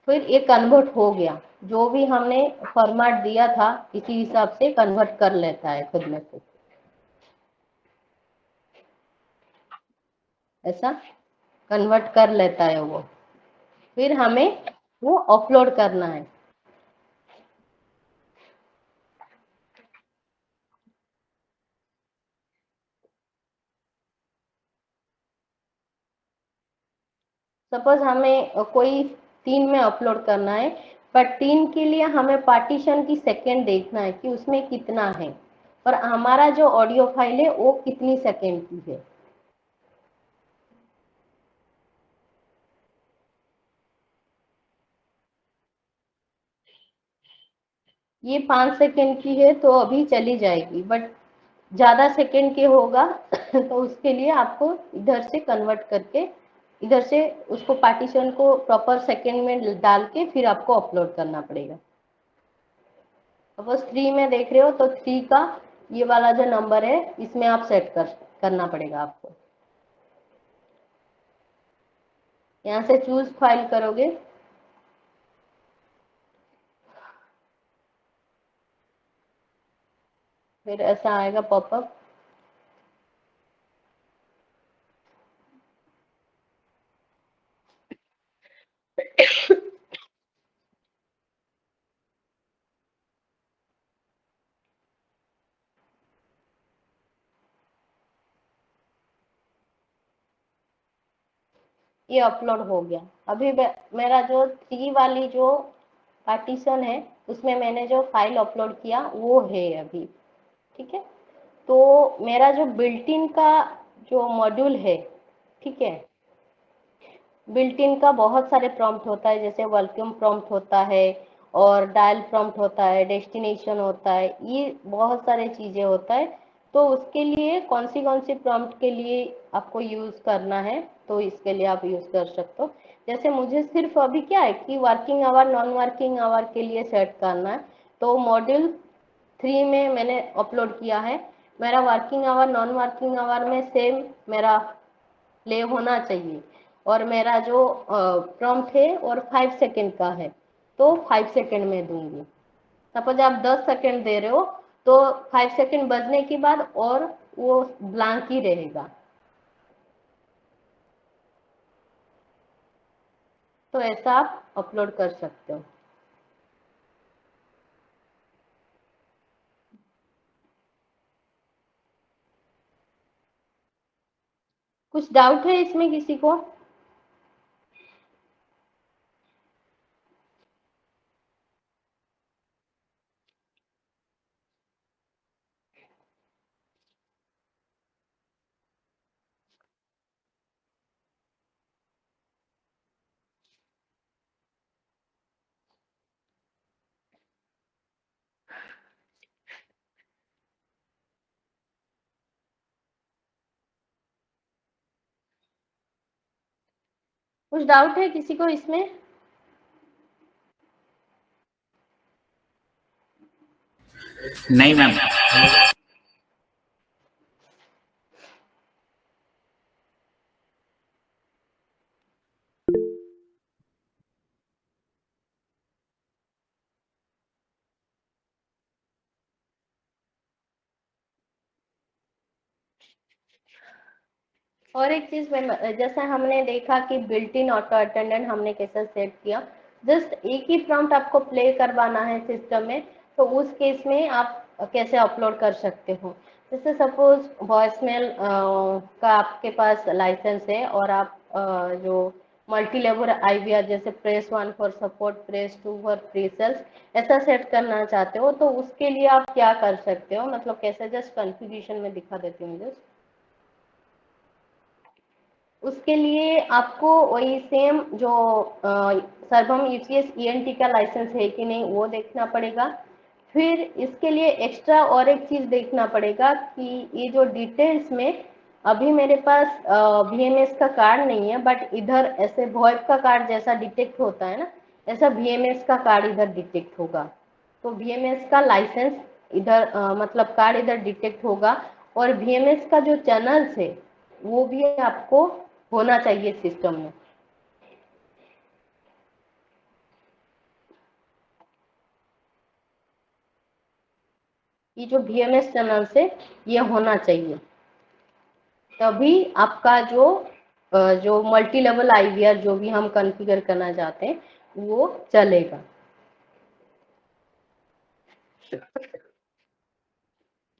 फिर ये कन्वर्ट हो गया, जो भी हमने फॉर्मेट दिया था इसी हिसाब से कन्वर्ट कर लेता है खुद में खुद, ऐसा कन्वर्ट कर लेता है वो। फिर हमें वो अपलोड करना है। सपोज हमें कोई 3 में अपलोड करना है, पर 3 के लिए हमें पार्टीशन की सेकेंड देखना है कि उसमें कितना है, और हमारा जो ऑडियो फाइल है वो कितनी सेकेंड की है। ये 5 सेकेंड की है तो अभी चली जाएगी, बट ज़्यादा सेकेंड के होगा तो उसके लिए आपको इधर से कन्वर्ट करके इधर से उसको पार्टीशन को प्रॉपर सेकेंड में डाल के फिर आपको अपलोड करना पड़ेगा। सपोज 3 में देख रहे हो तो 3 का ये वाला जो नंबर है इसमें आप सेट करना पड़ेगा आपको। यहाँ से चूज फाइल करोगे, फिर ऐसा आएगा पॉपअप। ये अपलोड हो गया। अभी मेरा जो 3 वाली जो पार्टीशन है उसमें मैंने जो फाइल अपलोड किया वो है अभी। ठीक है, तो मेरा जो बिल्ट इन का जो मॉड्यूल है, ठीक है, बिल्ट इन का बहुत सारे प्रॉम्प्ट होता है, जैसे वेलकम प्रॉम्प्ट होता है, और डायल प्रॉम्प्ट होता है, डेस्टिनेशन होता है, ये बहुत सारे चीजें होता है। तो उसके लिए कौन सी प्रॉम्प्ट के लिए आपको यूज़ करना है, तो इसके लिए आप यूज़ कर सकते हो। जैसे मुझे सिर्फ अभी क्या है कि working hour non working our के लिए सेट करना है, तो मॉड्यूल 3 में मैंने अपलोड किया है। मेरा working hour non working our में सेम मेरा प्ले होना चाहिए, और मेरा जो प्रॉम्प्ट है और 5 सेकेंड का है, तो 5 सेकेंड में दूंगी। सपोज आप 10 सेकेंड दे रहे हो, तो 5 सेकेंड बजने के बाद और वो ब्लैंक ही रहेगा। तो ऐसा आप अपलोड कर सकते हो। कुछ डाउट है इसमें किसी को? कुछ डाउट है किसी को इसमें? नहीं मैम। और एक चीज जैसे हमने देखा कि बिल्ट इन ऑटो अटेंडेंट हमने कैसे सेट किया, जस्ट एक ही प्रॉम्प्ट आपको प्ले करवाना है सिस्टम में, तो उस केस में आप कैसे अपलोड कर सकते हो। जैसे सपोज वॉइसमेल का आपके पास लाइसेंस है, और आप जो मल्टी लेवल आईवीआर जैसे press 1 for support, press 2 for pre sales, ऐसा सेट करना चाहते हो, तो उसके लिए आप क्या कर सकते हो, मतलब कैसे, जस्ट कॉन्फ़िगरेशन में दिखा देती हूँ जस्ट। उसके लिए आपको वही सेम जो सर्वम यूसीएस ईएनटी का लाइसेंस है कि नहीं वो देखना पड़ेगा। फिर इसके लिए एक्स्ट्रा और एक चीज़ देखना पड़ेगा कि ये जो डिटेल्स में, अभी मेरे पास वीएमएस का कार्ड नहीं है, बट इधर ऐसे वॉइप का कार्ड जैसा डिटेक्ट होता है ना, ऐसा वीएमएस का कार्ड इधर डिटेक्ट होगा। तो वीएमएस का लाइसेंस इधर मतलब कार्ड इधर डिटेक्ट होगा, और वीएमएस का जो चैनल्स है वो भी आपको होना चाहिए सिस्टम में। ये जो वीएमएस चैनल से ये होना चाहिए, तभी आपका जो मल्टी लेवल आईवीआर जो भी हम कॉन्फ़िगर करना चाहते हैं वो चलेगा।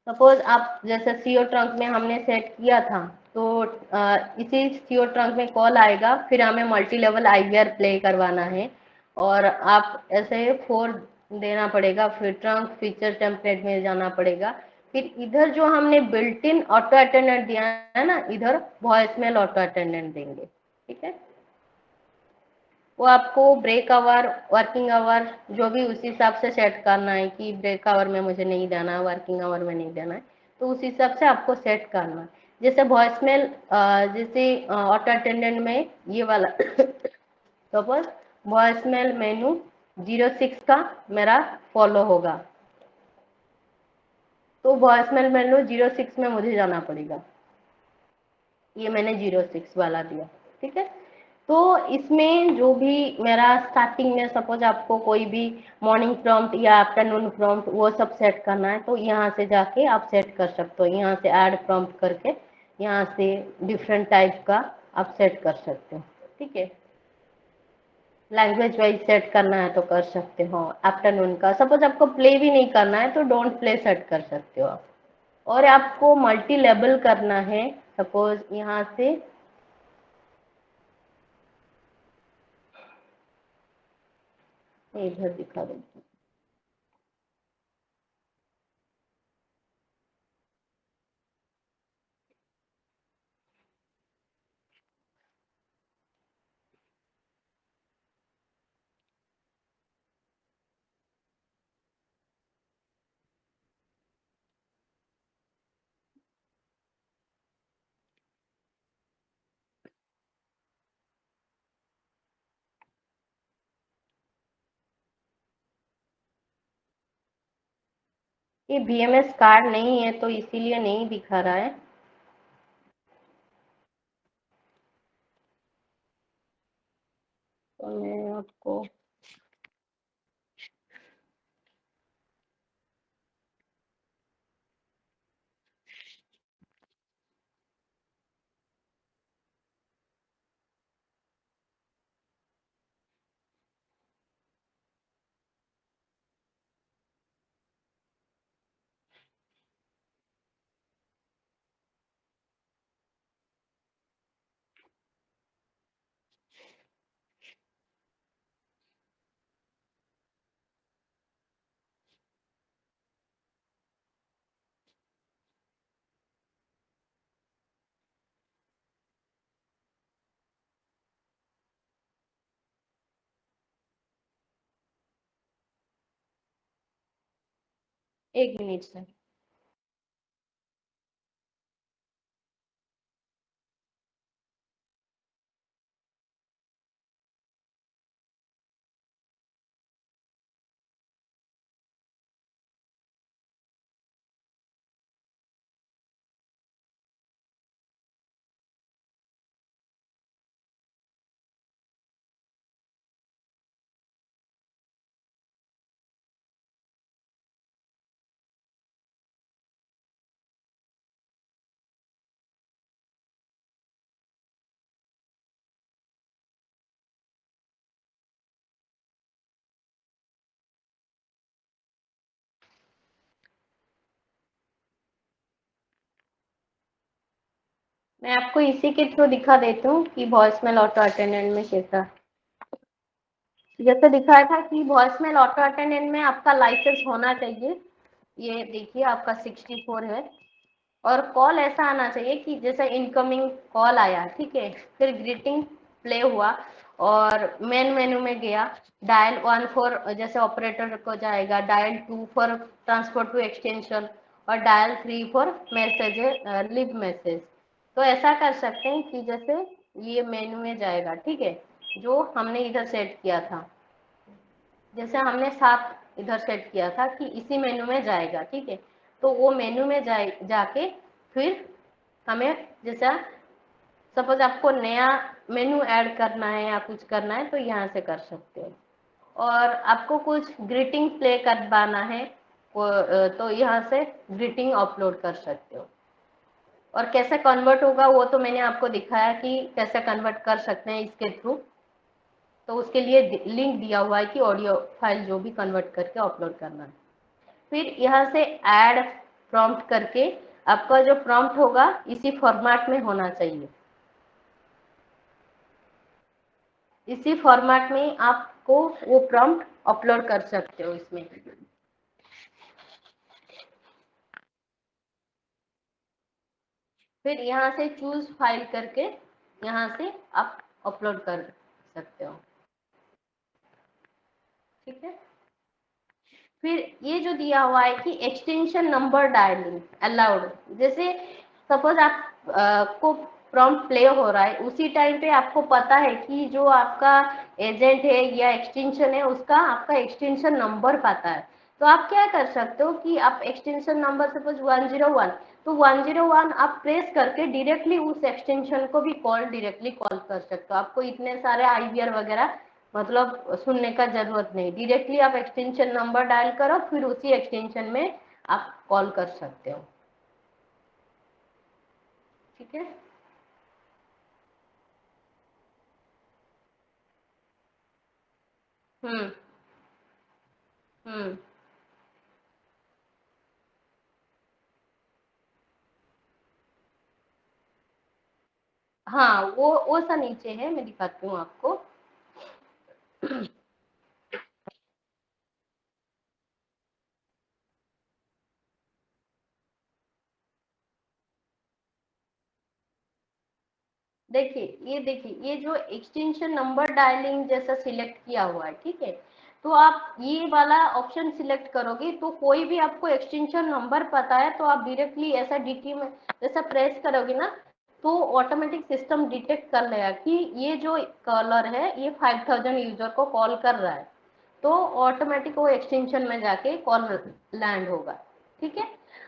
सपोज आप जैसे सीओ ट्रंक में हमने सेट किया था, तो इसी सीओ ट्रंक में कॉल आएगा, फिर हमें मल्टी लेवल आईवीआर प्ले करवाना है, और आप ऐसे 4 देना पड़ेगा, फिर ट्रंक फीचर टेम्पलेट में जाना पड़ेगा, फिर इधर जो हमने बिल्ट इन ऑटो अटेंडेंट दिया है ना, इधर वॉइसमेल ऑटो अटेंडेंट देंगे। ठीक है, वो आपको ब्रेक आवर वर्किंग आवर जो भी उसी हिसाब से सेट करना है कि ब्रेक आवर में मुझे नहीं देना है, वर्किंग आवर में नहीं देना है, तो उस हिसाब से आपको सेट करना है। जैसे वॉइसमेल जैसे ऑटो अटेंडेंट में ये वाला सपोज वॉइसमेल मेनू 06 का मेरा फॉलो होगा, तो वॉइसमेल मेनू 06 में मुझे जाना पड़ेगा। ये मैंने 06 वाला दिया। ठीक है, तो इसमें जो भी मेरा स्टार्टिंग में सपोज आपको कोई भी मॉर्निंग प्रॉम्प्ट या आफ्टरनून प्रॉम्प्ट वो सब सेट करना है, तो यहाँ से जाके आप सेट कर सकते हो, यहाँ से ऐड प्रॉम्प्ट करके यहाँ से डिफरेंट टाइप का आप सेट कर सकते हो। ठीक है, लैंग्वेज वाइज सेट करना है तो कर सकते हो। आफ्टरनून का सपोज आपको प्ले भी नहीं करना है, तो डोंट प्ले सेट कर सकते हो आप। और आपको मल्टी लेवल करना है, सपोज यहाँ से इधर दिखा देती हूँ। ये BMS कार्ड नहीं है तो इसीलिए नहीं दिखा रहा है। तो मैं आपको एक मिनट सर। मैं आपको इसी के थ्रू दिखा देती हूँ कि वॉइसमेल ऑटो अटेंडेंट में कैसा, जैसे दिखाया था कि वॉइसमेल ऑटो अटेंडेंट में आपका लाइसेंस होना चाहिए। ये देखिए आपका 64 है। और कॉल ऐसा आना चाहिए कि जैसे इनकमिंग कॉल आया, ठीक है, फिर ग्रीटिंग प्ले हुआ और मेन मेनू में गया, डायल 1 फॉर जैसे ऑपरेटर को जाएगा, dial 2 for transfer to extension और dial 3 for message leave message. तो ऐसा कर सकते हैं कि जैसे ये मेनू में जाएगा, ठीक है, जो हमने इधर सेट किया था, जैसे हमने 7 इधर सेट किया था कि इसी मेनू में जाएगा, ठीक है, तो वो मेनू में जाके फिर हमें जैसा सपोज आपको नया मेनू ऐड करना है या कुछ करना है तो यहाँ से कर सकते हो। और आपको कुछ ग्रीटिंग प्ले करवाना है तो यहाँ से ग्रीटिंग अपलोड कर सकते हो। और कैसे कन्वर्ट होगा वो तो मैंने आपको दिखाया कि कैसे कन्वर्ट कर सकते हैं इसके थ्रू। तो उसके लिए लिंक दिया हुआ है कि ऑडियो फाइल जो भी कन्वर्ट करके अपलोड करना है। फिर यहाँ से ऐड प्रॉम्प्ट करके आपका जो प्रॉम्प्ट होगा इसी फॉर्मेट में होना चाहिए। इसी फॉर्मेट में आपको वो प्रॉम्प्ट अपलोड कर सकते हो इसमें। फिर यहाँ से चूज फाइल करके यहाँ से आप अपलोड कर सकते हो, ठीक है। फिर ये जो दिया हुआ है कि एक्सटेंशन नंबर डायलिंग अलाउड, जैसे सपोज आप को प्रॉम्प्ट प्ले हो रहा है उसी टाइम पे आपको पता है कि जो आपका एजेंट है या एक्सटेंशन है उसका आपका एक्सटेंशन नंबर पता है, तो आप क्या कर सकते हो कि आप एक्सटेंशन नंबर सपोज 101, तो 101 आप प्रेस करके डायरेक्टली उस एक्सटेंशन को भी डायरेक्टली कॉल कर सकते हो। आपको इतने सारे IVR वगैरह मतलब सुनने का जरूरत नहीं, डायरेक्टली आप एक्सटेंशन नंबर डायल करो फिर उसी एक्सटेंशन में आप कॉल कर सकते हो, ठीक है। हम्म हम्म हाँ वो सा नीचे है, मैं दिखाती हूँ आपको। देखिए ये जो एक्सटेंशन नंबर डायलिंग जैसा सिलेक्ट किया हुआ है, ठीक है, तो आप ये वाला ऑप्शन सिलेक्ट करोगे तो कोई भी आपको एक्सटेंशन नंबर पता है तो आप डायरेक्टली ऐसा DT में जैसा प्रेस करोगे ना तो ऑटोमेटिक सिस्टम डिटेक्ट कर लेगा कि ये जो कॉलर है ये 5000 यूजर को कॉल कर रहा है, तो ऑटोमेटिक वो एक्सटेंशन में जाके कॉल लैंड होगा, ठीक है।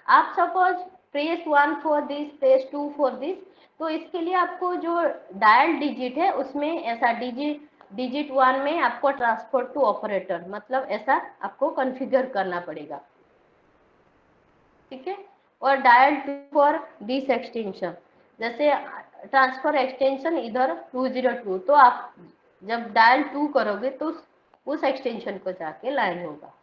आप suppose press 1 for this, press 2 for this, तो इसके लिए आपको जो डायल डिजिट है उसमें ऐसा डिजिट 1 में आपको ट्रांसफर टू ऑपरेटर, मतलब ऐसा आपको कॉन्फ़िगर करना पड़ेगा, ठीक है। और डायल 2 फॉर दिस एक्सटेंशन, जैसे ट्रांसफर एक्सटेंशन इधर 202, तो आप जब डायल 2 करोगे तो उस एक्सटेंशन को जाके लाइन होगा,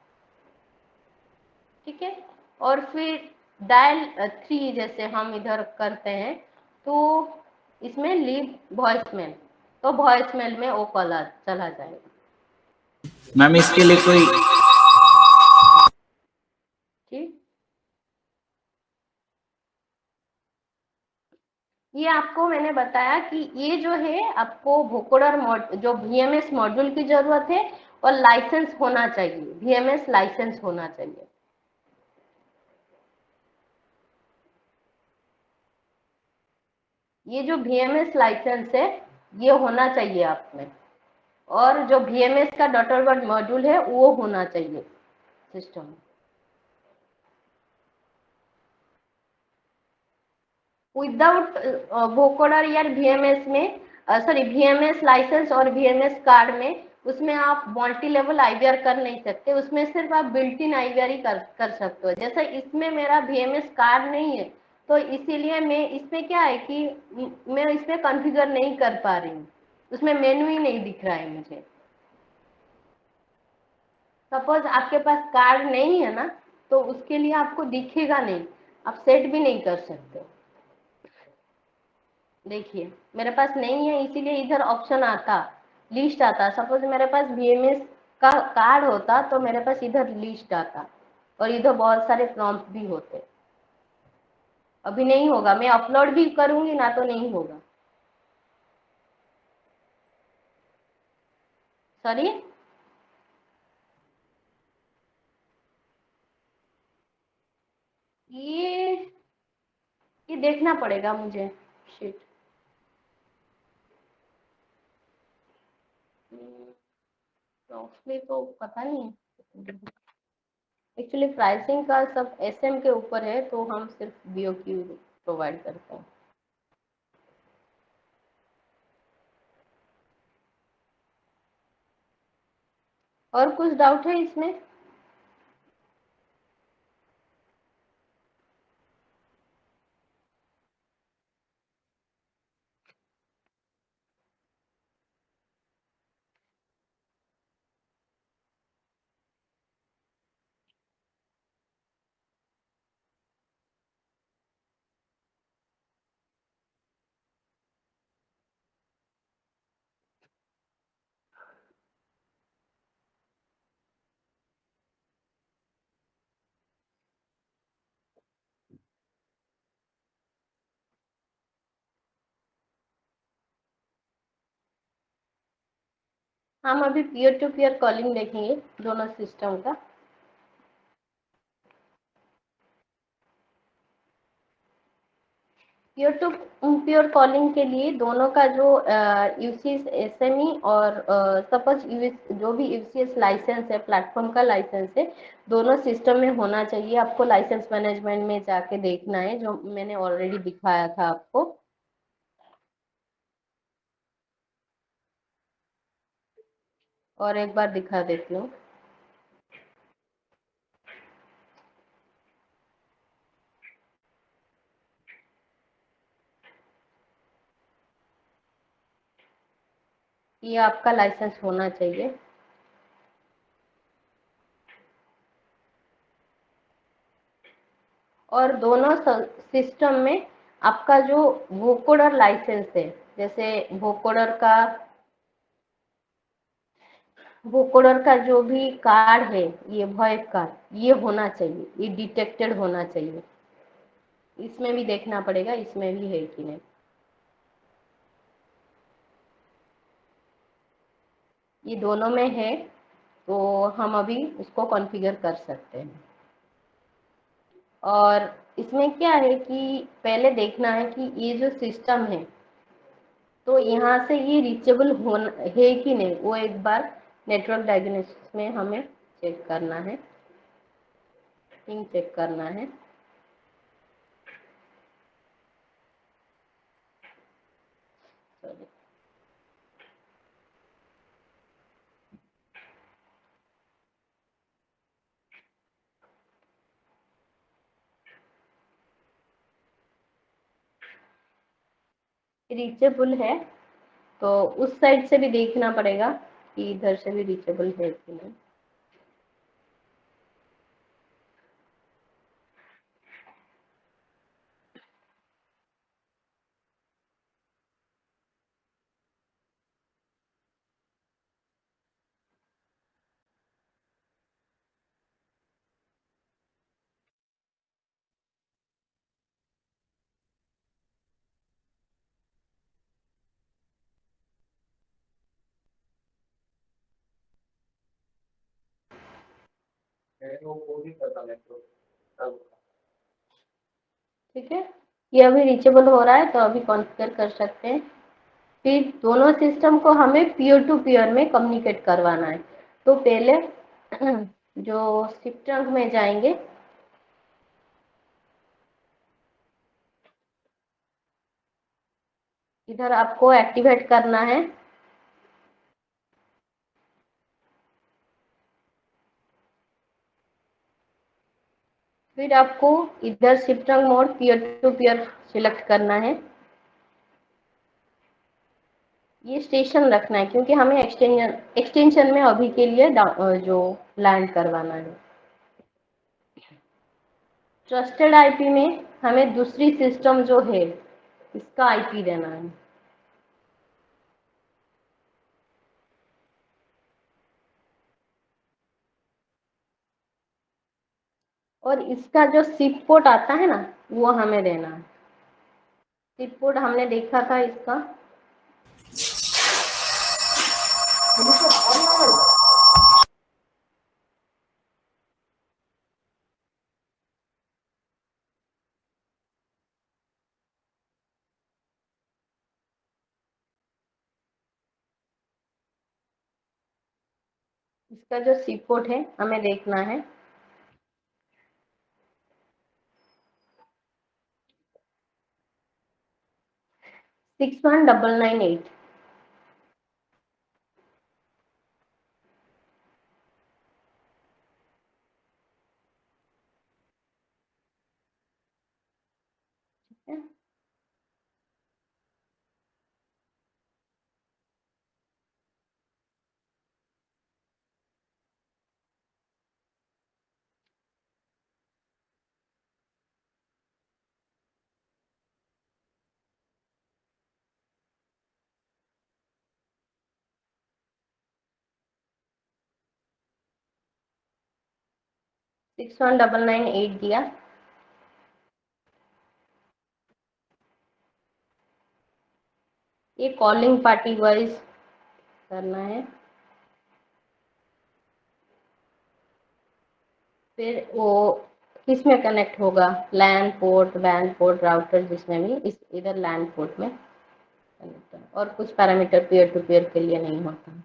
ठीक है। और फिर डायल 3 जैसे हम इधर करते हैं तो इसमें लीव वॉइसमेल, तो वॉइसमेल में वो कॉल चला जाएगा। मैम इसके लिए कोई ठीक, ये आपको मैंने बताया कि ये जो है आपको वोकोडर जो VMS मॉड्यूल की जरूरत है, और लाइसेंस होना चाहिए, VMS लाइसेंस होना चाहिए। ये जो VMS लाइसेंस है ये होना चाहिए आप में, और जो VMS का डॉटरवर्ड मॉड्यूल है वो होना चाहिए सिस्टम में। विदाउट वोकोडर या VMS में, सॉरी VMS लाइसेंस और VMS कार्ड में, उसमें आप मल्टी लेवल IVR कर नहीं सकते, उसमें सिर्फ आप बिल्ट इन IVR ही कर सकते हो। जैसे इसमें मेरा VMS कार्ड नहीं है, तो इसीलिए मैं इसमें क्या है कि मैं इसमें कॉन्फ़िगर नहीं कर पा रही हूँ, उसमें मेनू ही नहीं दिख रहा है मुझे। सपोज आपके पास कार्ड नहीं है ना, तो उसके लिए आपको दिखेगा नहीं, आप सेट भी नहीं कर सकते। देखिए मेरे पास नहीं है, इसीलिए इधर ऑप्शन आता, लिस्ट आता। सपोज मेरे पास VMS का कार्ड होता तो मेरे पास इधर लिस्ट आता, और इधर बहुत सारे प्रॉम्प्ट भी होते। अभी नहीं होगा, मैं अपलोड भी करूंगी ना तो नहीं होगा। सॉरी, ये ये देखना पड़ेगा मुझे शीट। तो पता नहीं है, एक्चुअली प्राइसिंग का सब SM के ऊपर है, तो हम सिर्फ BOQ प्रोवाइड करते हैं। और कुछ डाउट है इसमें? हम अभी पीयर टू पीयर कॉलिंग देखेंगे दोनों सिस्टम का। पीयर टू पीयर कॉलिंग के लिए दोनों का जो UCS SME और सपोज जो भी UCS लाइसेंस है, प्लेटफॉर्म का लाइसेंस है, दोनों सिस्टम में होना चाहिए। आपको लाइसेंस मैनेजमेंट में जाके देखना है, जो मैंने ऑलरेडी दिखाया था आपको। और एक बार दिखा देती हूँ। ये आपका लाइसेंस होना चाहिए। और दोनों सिस्टम में आपका जो वोकोडर लाइसेंस है, जैसे वोकोडर का जो भी कार्ड है, ये वॉइस कार्ड, ये होना चाहिए, ये डिटेक्टेड होना चाहिए। इसमें भी देखना पड़ेगा इसमें भी है कि नहीं। ये दोनों में है, तो हम अभी उसको कॉन्फ़िगर कर सकते हैं। और इसमें क्या है कि पहले देखना है कि ये जो सिस्टम है, तो यहाँ से ये रीचेबल होना है कि नहीं, वो एक बार नेटवर्क डायग्नोस्टिक्स में हमें चेक करना है। पिंग चेक करना है। रीचेबल है तो उस साइड से भी देखना पड़ेगा कि इधर से भी रीचेबल है कि नहीं। ठीक है, ये अभी रीचेबल हो रहा है तो अभी कॉन्फ़िगर कर सकते हैं। फिर दोनों सिस्टम को हमें पीयर टू पीयर में कम्युनिकेट करवाना है। तो पहले जो सिप ट्रंक में जाएंगे, इधर आपको एक्टिवेट करना है। फिर आपको इधर SIP trunk mode peer to peer select करना है। ये स्टेशन रखना है क्योंकि हमें एक्सटेंशन में अभी के लिए जो लैंड करवाना है। ट्रस्टेड आईपी में हमें दूसरी सिस्टम जो है इसका आईपी देना है। और इसका जो सिप पोर्ट आता है ना वो हमें देना है। सिप पोर्ट हमने देखा था इसका, इसका जो सिप पोर्ट है हमें देखना है। 61998। ठीक है, 61998 दिया। ये कॉलिंग पार्टी वाइज करना है। फिर वो किस में कनेक्ट होगा, लैन पोर्ट, वैन पोर्ट, राउटर, जिसमें भी इस इधर लैन पोर्ट में कनेक्ट है। और कुछ पैरामीटर पीयर टू पीयर के लिए नहीं होता।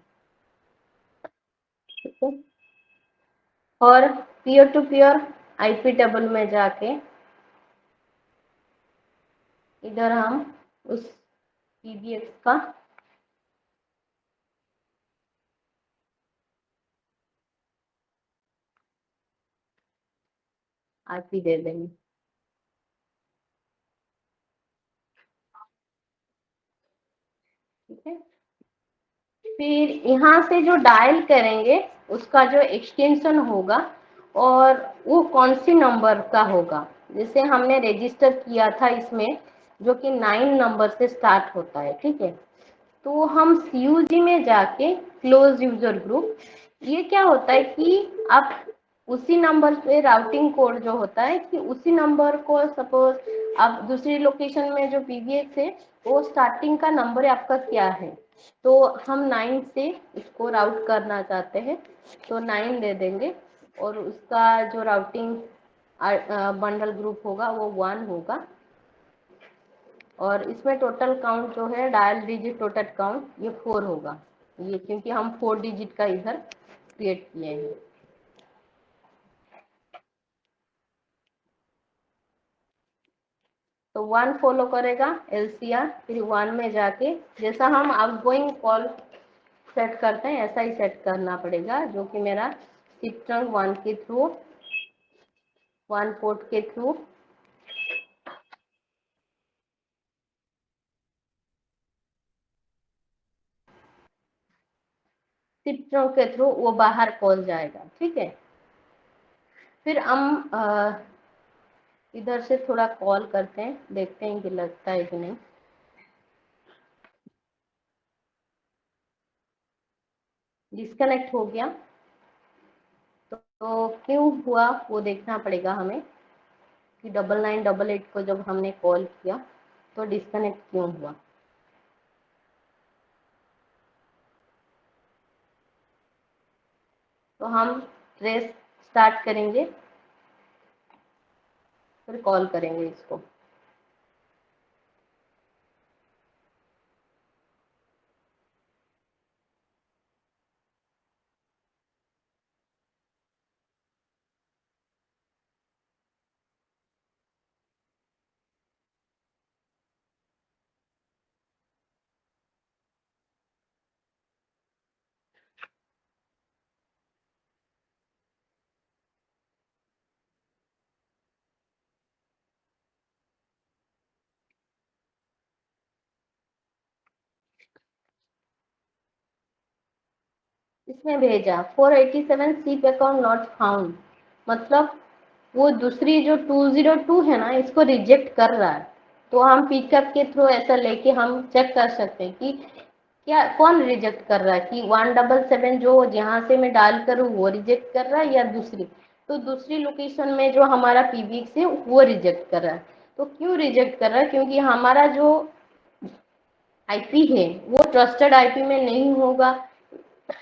ठीक है, और peer to peer IP table में जाके इधर हम उस पीबीएक्स का आईपी दे देंगे। ठीक है, फिर यहाँ से जो डायल करेंगे उसका जो एक्सटेंशन होगा और वो कौन सी नंबर का होगा, जैसे हमने रजिस्टर किया था इसमें जो कि 9 नंबर से स्टार्ट होता है। ठीक है, तो हम CUG में जाके क्लोज यूजर ग्रुप, ये क्या होता है कि आप उसी नंबर पे राउटिंग कोड जो होता है कि उसी नंबर को सपोज आप दूसरी लोकेशन में जो पीबीएक्स है वो स्टार्टिंग का नंबर आपका क्या है, तो हम 9 से इसको राउट करना चाहते हैं तो 9 दे देंगे और उसका जो राउटिंग बंडल ग्रुप होगा वो 1 होगा। और इसमें टोटल काउंट जो है डायल डिजिट टोटल काउंट ये 4 होगा, ये क्योंकि हम 4 डिजिट का इधर क्रिएट किए हैं। तो 1 फॉलो करेगा LCR, फिर 1 में जाके जैसा हम आउटगोइंग कॉल सेट करते हैं ऐसा ही सेट करना पड़ेगा, जो कि मेरा SIP trunk 1 के थ्रू, 1 पोर्ट के थ्रू SIP trunk के थ्रू वो बाहर कॉल जाएगा। ठीक है, फिर हम इधर से थोड़ा कॉल करते हैं, देखते हैं कि लगता है कि नहीं। डिस्कनेक्ट हो गया, तो क्यों हुआ वो देखना पड़ेगा हमें कि 9988 को जब हमने कॉल किया तो डिस्कनेक्ट क्यों हुआ। तो हम ट्रेस स्टार्ट करेंगे, फिर कॉल करेंगे इसको। इसमें भेजा 487 SIP अकाउंट नॉट फाउंड, मतलब वो दूसरी जो 202 है ना, इसको रिजेक्ट कर रहा है। तो हम पिकअप के थ्रू ऐसा लेके हम चेक कर सकते हैं कि क्या कौन रिजेक्ट कर रहा है, कि 177 जो जहाँ से मैं डाल करूँ वो रिजेक्ट कर रहा है या दूसरी। तो दूसरी लोकेशन में जो हमारा PBX है वो रिजेक्ट कर रहा है। तो क्यों रिजेक्ट कर रहा है, क्योंकि हमारा जो IP है वो ट्रस्टेड IP में नहीं होगा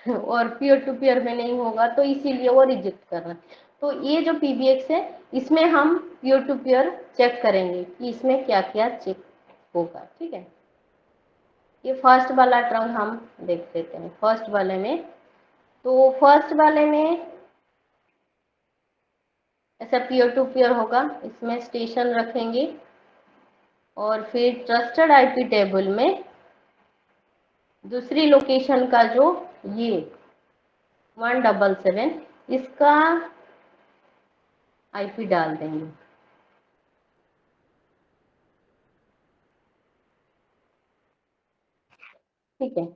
और पीयर टू पीयर में नहीं होगा, तो इसीलिए वो रिजेक्ट कर रहा है। तो ये जो PBX है इसमें हम पीयर टू पीयर चेक करेंगे कि इसमें क्या क्या चेक होगा। ठीक है, ये फर्स्ट वाला ट्रंक हम देख लेते हैं। फर्स्ट वाले में, तो फर्स्ट वाले में ऐसा पीयर टू पीयर होगा, इसमें स्टेशन रखेंगे और फिर ट्रस्टेड IP टेबल में दूसरी लोकेशन का जो ये 177 इसका IP डाल देंगे। ठीक है,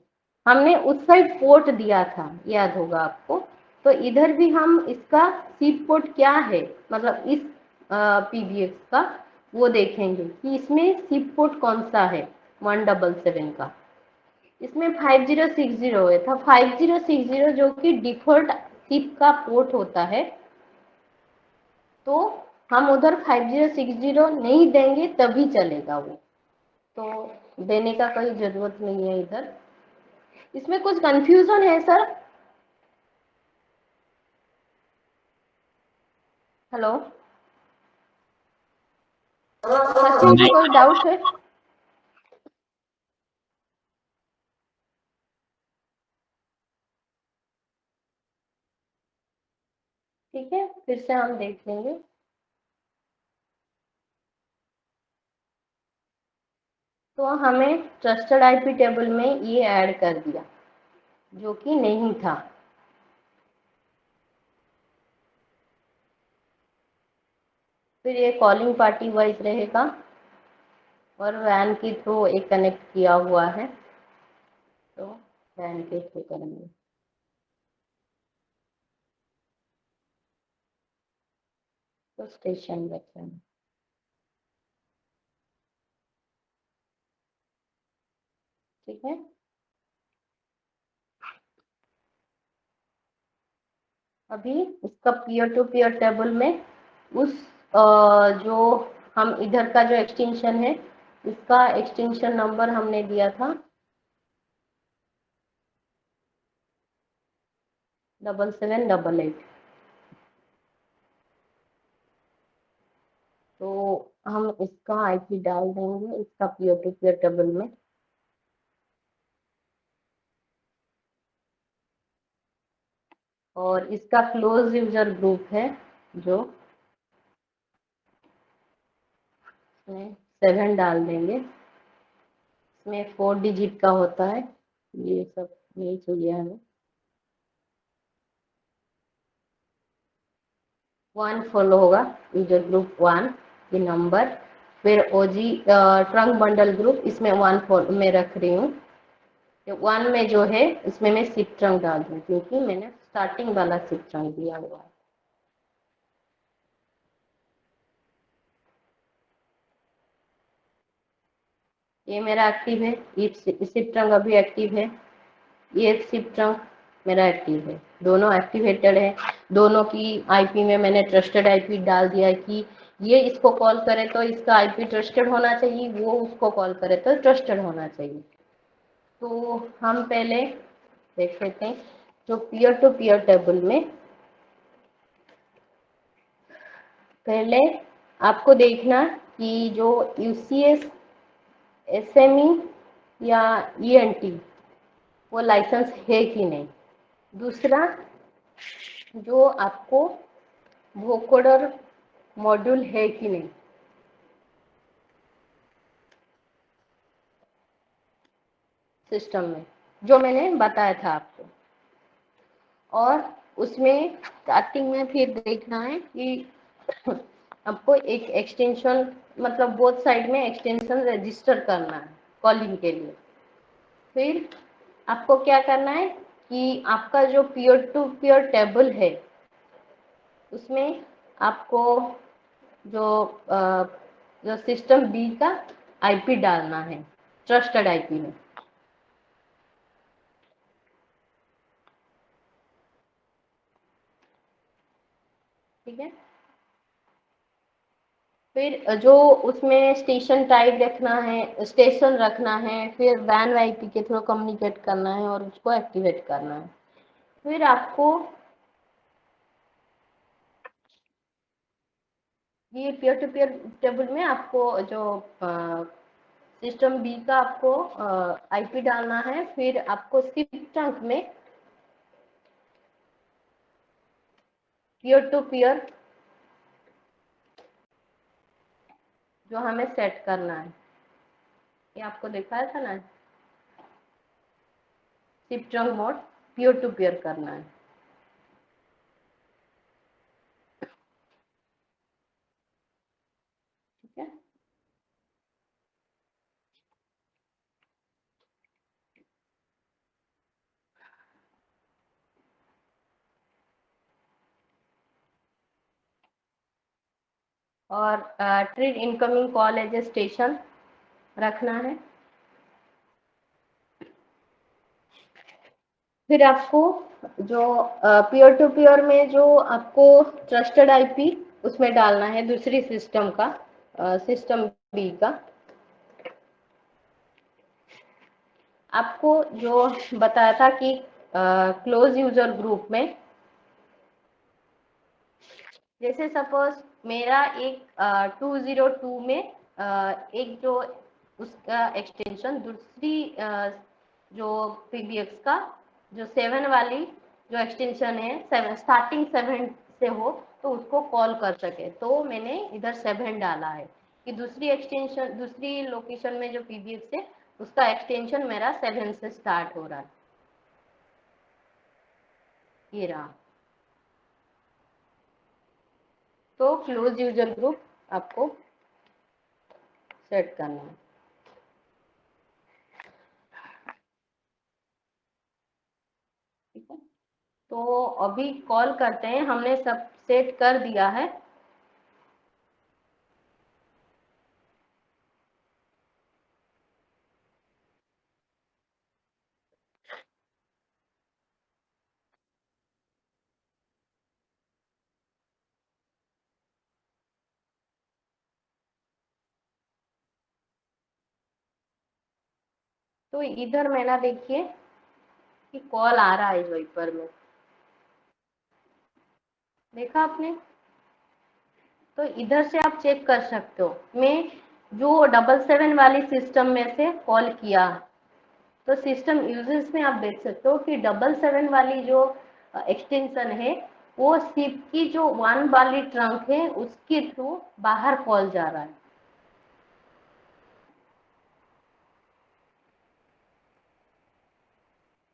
हमने उस साइड पोर्ट दिया था, याद होगा आपको। तो इधर भी हम इसका SIP पोर्ट क्या है, मतलब इस PBX का वो देखेंगे कि इसमें SIP पोर्ट कौन सा है 177 का। इसमें 5060 है था, 5060 जो कि डिफॉल्ट SIP का पोर्ट होता है। तो हम उधर 5060 नहीं देंगे तभी चलेगा वो, तो देने का कोई जरूरत नहीं है इधर। इसमें कुछ कंफ्यूजन है सर? हेलो सचिन जी, नहीं, कोई डाउट है? ठीक है, फिर से हम देख लेंगे। तो हमें ट्रस्टेड IP टेबल में ये ऐड कर दिया जो कि नहीं था। फिर ये कॉलिंग पार्टी वाइज रहेगा और वैन के थ्रू एक कनेक्ट किया हुआ है, तो वैन के थ्रू करेंगे। तो स्टेशन रखेंगे। ठीक है, अभी इसका पीयर टू पीयर टेबल में उस जो हम इधर का जो एक्सटेंशन है इसका एक्सटेंशन नंबर हमने दिया था 7788। तो हम इसका IP डाल देंगे इसका पीयर टू पीयर टेबल में। और इसका क्लोज यूजर ग्रुप है जो 7 डाल देंगे। इसमें 4 डिजिट का होता है, ये सब नहीं चाहिए हमें। 1 फॉलो होगा, यूजर ग्रुप 1 ये नंबर, फिर ओजी ट्रंक बंडल ग्रुप, इसमें 1 फॉलो मैं रख रही हूँ। 1 में जो है इसमें मैं सिप ट्रंक डाल दूँ, क्योंकि मैंने स्टार्टिंग वाला सिप ट्रंक दिया हुआ है। ये मेरा एक्टिव है, ये सिप ट्रंक अभी एक्टिव है, ये सिप ट्रंक मेरा एक्टिव है, दोनों एक्टिवेटेड है। दोनों की आईपी में मैंने ट्रस्टेड आईपी डाल दिया है कि ये इसको कॉल करे तो इसका आईपी ट्रस्टेड होना चाहिए, वो उसको कॉल करे तो ट्रस्टेड होना चाहिए। तो हम पहले देख लेते हैं, जो पीयर टू पीयर टेबल में पहले आपको देखना कि जो यूसीएस, एसएमई या ईएनटी वो लाइसेंस है कि नहीं। दूसरा, जो आपको वोकोडर मॉड्यूल है कि नहीं सिस्टम में, जो मैंने बताया था आपको। और उसमें स्टार्टिंग में फिर देखना है कि आपको एक एक्सटेंशन, मतलब बोथ साइड में एक्सटेंशन रजिस्टर करना है कॉलिंग के लिए। फिर आपको क्या करना है कि आपका जो पीयर टू पीयर टेबल है उसमें आपको जो जो सिस्टम बी का आईपी डालना है, ट्रस्टेड आईपी में। ठीक है, फिर जो उसमें स्टेशन टाइप रखना है, स्टेशन रखना है, फिर वैन आईपी के थ्रू कम्युनिकेट करना है और उसको एक्टिवेट करना है। फिर आपको ये पीयर टू पीयर टेबल में आपको जो सिस्टम बी का आपको आईपी डालना है। फिर आपको सिप ट्रंक में पीयर टू पीयर जो हमें सेट करना है, ये आपको दिखाया था ना, SIP trunk mode peer to peer करना है। ठीक है, और treat incoming call as a station रखना है। फिर आपको जो पीयर टू पीयर में जो आपको ट्रस्टेड आईपी उसमें डालना है दूसरी सिस्टम का, सिस्टम बी का। आपको जो बताया था कि क्लोज यूजर ग्रुप में, जैसे सपोज मेरा एक 202 में एक जो उसका एक्सटेंशन दूसरी जो पीबीएक्स का जो 7 वाली जो एक्सटेंशन है, 7 स्टार्टिंग 7 से हो तो उसको कॉल कर सके, तो मैंने इधर 7 डाला है कि दूसरी एक्सटेंशन, दूसरी लोकेशन में जो पीबीएक्स है उसका एक्सटेंशन मेरा 7 से स्टार्ट हो रहा है। ये रहा। तो क्लोज यूजर ग्रुप आपको सेट करना है। ठीक है, तो अभी कॉल करते हैं, हमने सब सेट कर दिया है। तो इधर मेरा देखिए कि कॉल आ रहा है वाइपर में, देखा आपने? तो इधर से आप चेक कर सकते हो, मैं जो 777 वाली सिस्टम में से कॉल किया, तो सिस्टम यूजर्स में आप देख सकते हो कि 777 वाली जो एक्सटेंशन है वो सिप की जो 1 वाली ट्रंक है उसके थ्रू बाहर कॉल जा रहा है।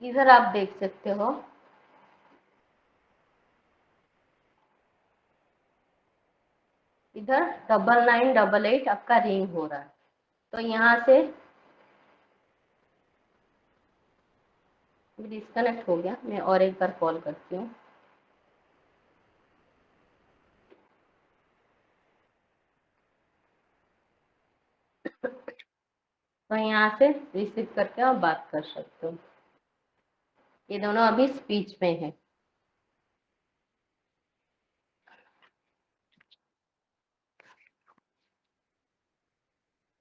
इधर आप देख सकते हो, इधर 9988 आपका रिंग हो रहा है। तो यहाँ से डिस्कनेक्ट हो गया, मैं और एक बार कॉल करती हूँ। तो यहाँ से रिसीव करके आप बात कर सकते हो। ये दोनों अभी स्पीच में है।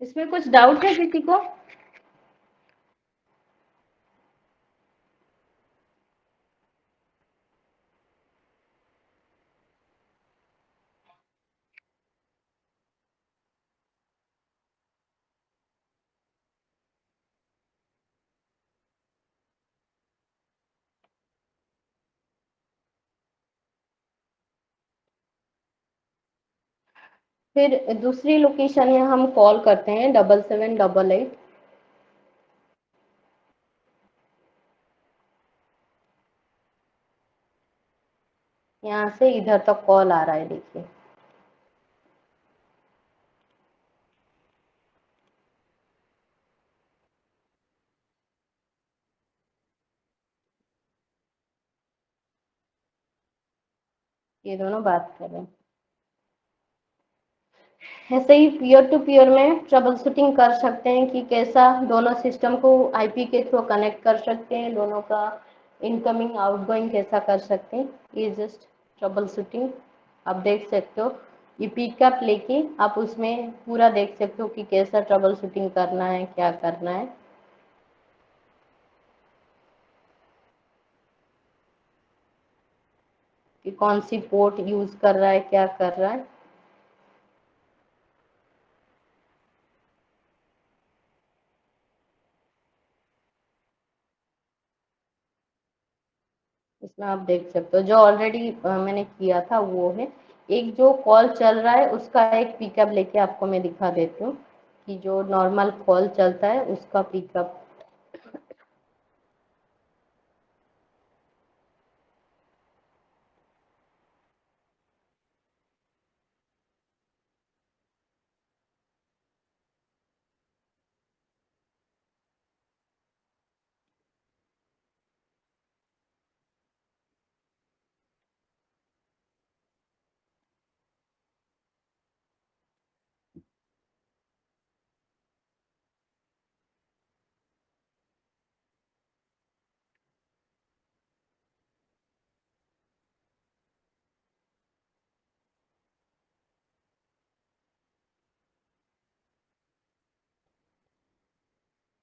इसमें कुछ डाउट है किसी को? फिर दूसरी लोकेशन है, हम कॉल करते हैं 7788। यहाँ से इधर तक कॉल आ रहा है, देखिए। ये दोनों बात कर रहे हैं। ऐसे ही पीयर टू पीयर में ट्रबल शूटिंग कर सकते हैं कि कैसा दोनों सिस्टम को आईपी के थ्रू कनेक्ट कर सकते हैं, दोनों का इनकमिंग आउटगोइंग कैसा कर सकते हैं। ये जस्ट ट्रबल शूटिंग आप देख सकते हो। ये पिकअप लेके आप उसमें पूरा देख सकते हो कि कैसा ट्रबल शूटिंग करना है, क्या करना है। कि कौन सी पोर्ट यूज कर रहा है, क्या कर रहा है। इसमें आप देख सकते हो जो ऑलरेडी मैंने किया था वो है। एक जो कॉल चल रहा है उसका एक पिकअप लेके आपको मैं दिखा देती हूँ कि जो नॉर्मल कॉल चलता है उसका पिकअप।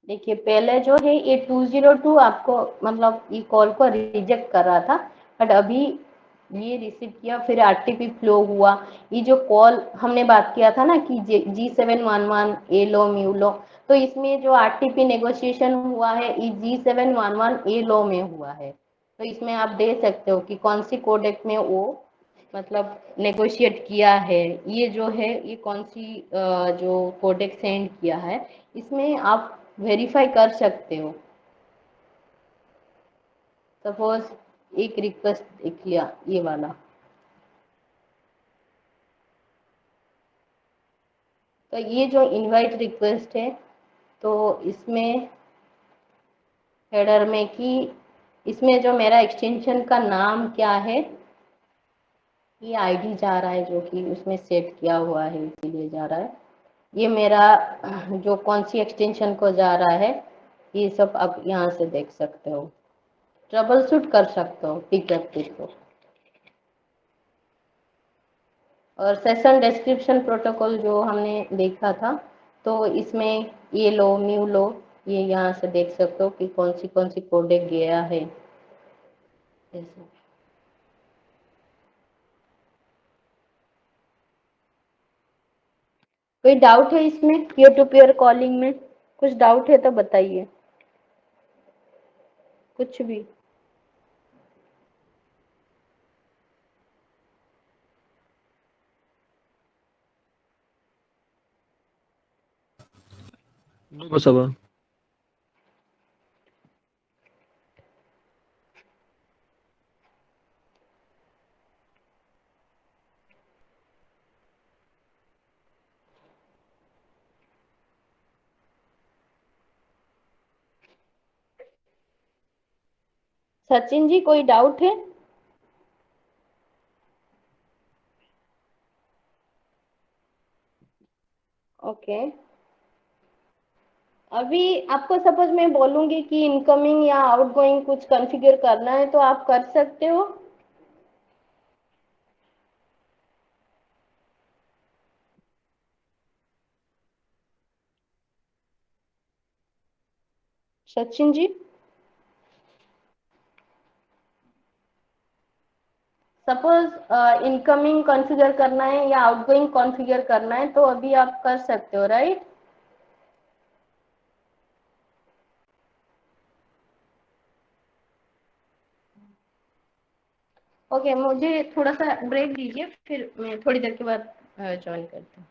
देखिए पहले जो है ये 202 आपको मतलब ये कॉल को रिजेक्ट कर रहा था, बट अभी ये रिसीव किया, फिर आरटीपी फ्लो हुआ। ये जो कॉल हमने बात किया था ना कि G711 ए लो म्यू लो, तो इसमें जो आरटीपी नेगोशिएशन हुआ है ये G711 ए लो में हुआ है। तो इसमें आप देख सकते हो कि कौन सी कोडेक में वो मतलब नेगोशिएट किया है। ये जो है ये कौन सी जो कोडेक सेंड किया है, इसमें आप वेरीफाई कर सकते हो। सपोज एक रिक्वेस्ट देख लिया ये वाला, तो ये जो इनवाइट रिक्वेस्ट है, तो इसमें हेडर में कि इसमें जो मेरा एक्सटेंशन का नाम क्या है, ये आईडी जा रहा है जो कि उसमें सेट किया हुआ है इसीलिए जा रहा है। ये मेरा जो कौन सी एक्सटेंशन को जा रहा है ये सब आप यहाँ से देख सकते हो, ट्रबल शूट कर सकते हो पिकअप के थ्रू। और सेशन डिस्क्रिप्शन प्रोटोकॉल जो हमने देखा था, तो इसमें ये लो म्यू लो, ये यहाँ से देख सकते हो कि कौन सी कोडेक गया है। जैसे कोई डाउट है इसमें पीयर टू पीयर कॉलिंग में? कुछ डाउट है तो बताइए, कुछ भी। बस अब सचिन जी कोई डाउट है? ओके, अभी आपको सपोज मैं बोलूंगी कि इनकमिंग या आउटगोइंग कुछ कॉन्फ़िगर करना है तो आप कर सकते हो। Sachin ji, suppose incoming configure करना है या आउटगोइंग कॉन्फ़िगर करना है तो अभी आप कर सकते हो, राइट? ओके, मुझे थोड़ा सा ब्रेक दीजिए, फिर मैं थोड़ी देर के बाद ज्वाइन करती हूँ।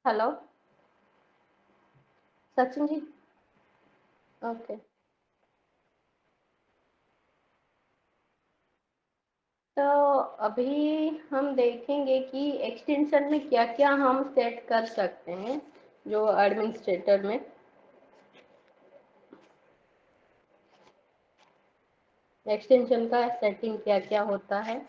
हेलो सचिन जी। ओके, तो अभी हम देखेंगे कि एक्सटेंशन में क्या क्या हम सेट कर सकते हैं जो एडमिनिस्ट्रेटर में। एक्सटेंशन का सेटिंग क्या क्या होता है।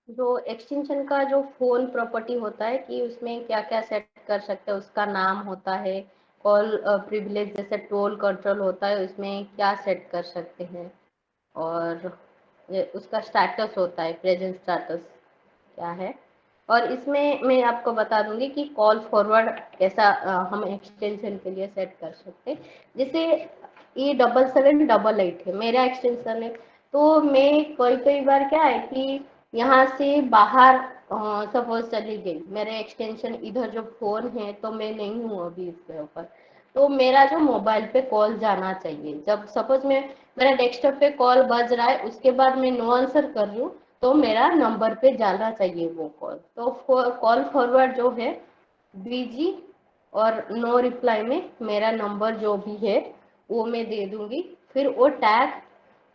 जो एक्सटेंशन का जो फोन प्रॉपर्टी होता है कि उसमें क्या क्या सेट कर सकते हैं, उसका नाम होता है, कॉल प्रिविलेज जैसे टोल कंट्रोल होता है उसमें क्या सेट कर सकते हैं, और उसका स्टेटस होता है, प्रेजेंट स्टेटस क्या है। और इसमें मैं आपको बता दूंगी कि कॉल फॉरवर्ड कैसा हम एक्सटेंशन के लिए सेट कर सकते हैं। जैसे ये 7788 है मेरा एक्सटेंशन है, तो मैं कोई कोई बार क्या है कि यहाँ से बाहर सपोज चली गई, मेरे एक्सटेंशन इधर जो फोन है तो मैं नहीं हूँ अभी इसके ऊपर, तो मेरा जो मोबाइल पे कॉल जाना चाहिए, जब सपोज मैं मेरा डेस्कटॉप पे कॉल बज रहा है उसके बाद मैं नो आंसर कर रही हूँ, तो मेरा नंबर पे जाना चाहिए वो कॉल। तो कॉल फॉरवर्ड जो है बीजी और नो रिप्लाई में मेरा नंबर जो भी है वो मैं दे दूंगी। फिर वो टैग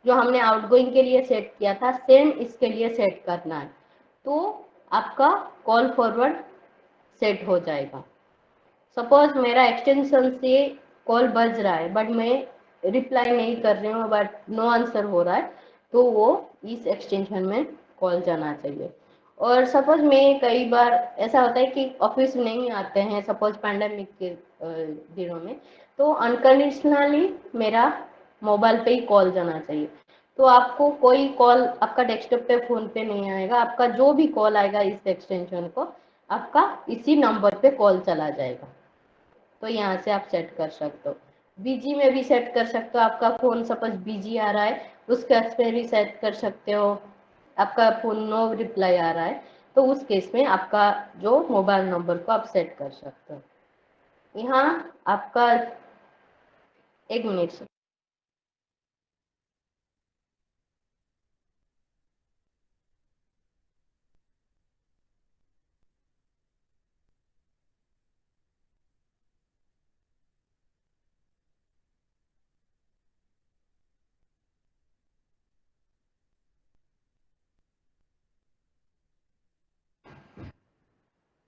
जो हमने आउटगोइंग के लिए सेट किया था सेम इसके लिए सेट करना है, तो आपका कॉल फॉरवर्ड सेट हो जाएगा। सपोज मेरा एक्सटेंशन से कॉल बज रहा है बट मैं रिप्लाई नहीं कर रही हूँ, बट नो आंसर हो रहा है, तो वो इस एक्सटेंशन में कॉल जाना चाहिए। और सपोज मैं कई बार ऐसा होता है कि ऑफिस नहीं आते हैं, सपोज पैंडेमिक के दिनों में, तो अनकंडीशनली मेरा मोबाइल पे ही कॉल जाना चाहिए। तो आपको कोई कॉल आपका डेस्कटॉप पे फोन पे नहीं आएगा, आपका जो भी कॉल आएगा इस एक्सटेंशन को आपका इसी नंबर पे कॉल चला जाएगा। तो यहाँ से आप सेट कर सकते हो। बीजी में भी सेट कर सकते हो, आपका फोन सपोज बीजी आ रहा है उस केस में भी सेट कर सकते हो। आपका फोन नो रिप्लाई आ रहा है तो उस केस में आपका जो मोबाइल नंबर को आप सेट कर सकते हो। यहाँ आपका एक मिनट से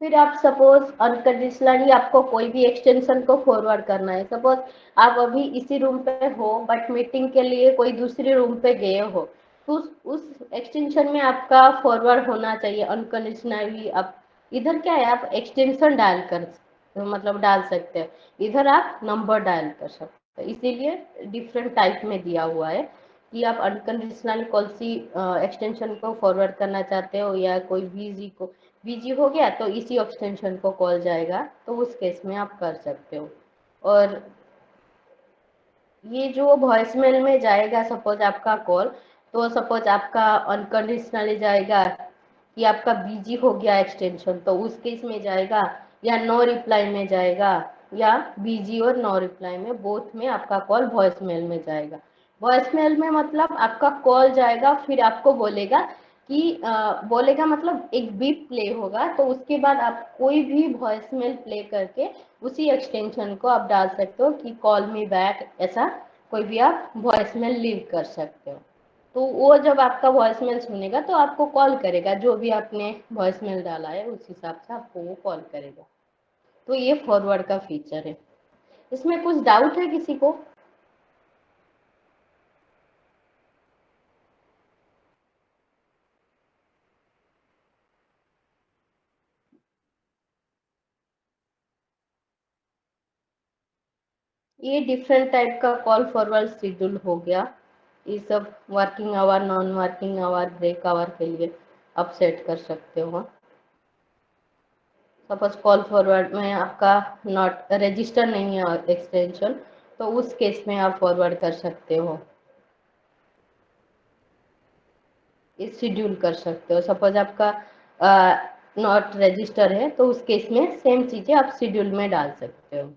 फिर आप सपोज अनकंडीशनली आपको कोई भी एक्सटेंशन को फॉरवर्ड करना है, सपोज आप अभी इसी रूम पे हो बट मीटिंग के लिए कोई दूसरे रूम पे गए हो, तो उस एक्सटेंशन में आपका फॉरवर्ड होना चाहिए अनकंडीशनली। आप इधर क्या है, आप एक्सटेंशन डायल कर मतलब डाल सकते हो, इधर आप नंबर डायल कर सकते हो, इसीलिए डिफरेंट टाइप में दिया हुआ है कि आप अनकंडीशनली कौन सी एक्सटेंशन को फॉरवर्ड करना चाहते हो, या कोई बीजी को बीजी हो गया तो इसी एक्सटेंशन को कॉल जाएगा, तो उस केस में आप कर सकते हो। और ये जो वॉइसमेल में जाएगा सपोज आपका कॉल, तो सपोज आपका अनकंडीशनली जाएगा कि आपका बिजी हो गया एक्सटेंशन, तो उस केस में जाएगा, या नो रिप्लाई में जाएगा, या बिजी और नो रिप्लाई में बोथ में आपका कॉल वॉइसमेल में जाएगा। वॉइसमेल में मतलब आपका कॉल जाएगा फिर आपको बोलेगा कि बोलेगा मतलब एक बीप प्ले होगा, तो उसके बाद आप कोई भी वॉइसमेल प्ले करके उसी एक्सटेंशन को आप डाल सकते हो कि कॉल मी बैक, ऐसा कोई भी आप वॉइसमेल लीव कर सकते हो। तो वो जब आपका वॉइसमेल सुनेगा तो आपको कॉल करेगा, जो भी आपने वॉइसमेल डाला है उस हिसाब से आपको वो कॉल करेगा। तो ये फॉरवर्ड का फीचर है। इसमें कुछ डाउट है किसी को? ये डिफरेंट टाइप का कॉल फॉरवर्ड शेड्यूल हो गया। ये सब working hour, non working hour, break hour के लिए आप सेट कर सकते हो। सपोज कॉल फॉरवर्ड में आपका नॉट रजिस्टर नहीं है एक्सटेंशन, तो उस केस में आप फॉरवर्ड कर सकते हो, शेड्यूल कर सकते हो। सपोज आपका नॉट रजिस्टर है, तो उस केस में सेम चीजें आप शेड्यूल में डाल सकते हो।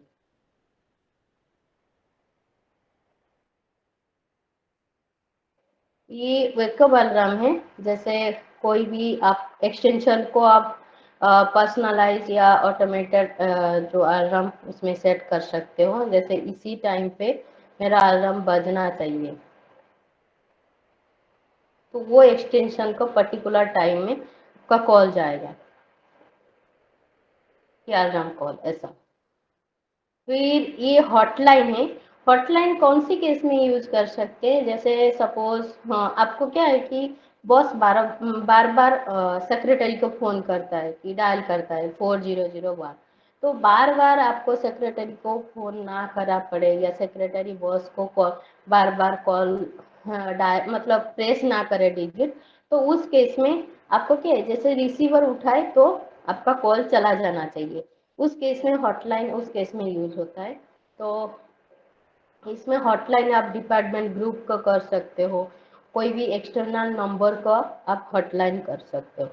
ये वेकअप अलार्म है। जैसे कोई भी आप एक्सटेंशन को आप पर्सनलाइज या ऑटोमेटेड जो अलार्म उसमें सेट कर सकते हो। जैसे इसी टाइम पे मेरा अलार्म बजना चाहिए, तो वो एक्सटेंशन को पर्टिकुलर टाइम में आपका कॉल जाएगा, अलार्म कॉल ऐसा। फिर ये हॉटलाइन है। हॉटलाइन कौन सी केस में यूज कर सकते हैं? जैसे सपोज हाँ, आपको क्या है कि बॉस बार बार सेक्रेटरी को फोन करता है कि डायल करता है 4001, तो बार बार आपको सेक्रेटरी को फोन ना करा पड़े या सेक्रेटरी बॉस को बार बार कॉल मतलब प्रेस ना करे डिजिट, तो उस केस में आपको क्या है, जैसे रिसीवर उठाए तो आपका कॉल चला जाना चाहिए। उस केस में हॉटलाइन उस केस में यूज होता है। तो इसमें हॉटलाइन आप डिपार्टमेंट ग्रुप का कर सकते हो, कोई भी एक्सटर्नल नंबर का आप हॉटलाइन कर सकते हो,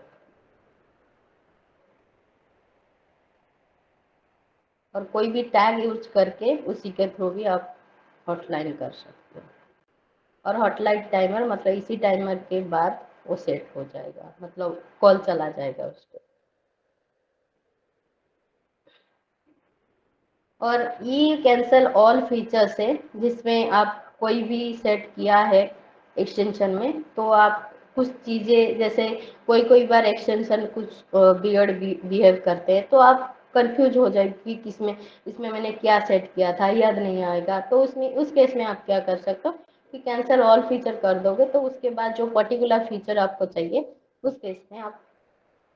और कोई भी टैग यूज करके उसी के थ्रू भी आप हॉटलाइन कर सकते हो। और हॉटलाइन टाइमर मतलब इसी टाइमर के बाद वो सेट हो जाएगा, मतलब कॉल चला जाएगा उस पर। और ये कैंसल ऑल फीचर्स है, जिसमें आप कोई भी सेट किया है एक्सटेंशन में, तो आप कुछ चीज़ें जैसे कोई कोई बार एक्सटेंशन कुछ वियर्ड बिहेव करते हैं, तो आप कंफ्यूज हो जाए कि किसमें इसमें मैंने क्या सेट किया था, याद नहीं आएगा। तो उसमें उस केस में आप क्या कर सकते हो कि कैंसल ऑल फीचर कर दोगे, तो उसके बाद जो पर्टिकुलर फीचर आपको चाहिए उस केस में आप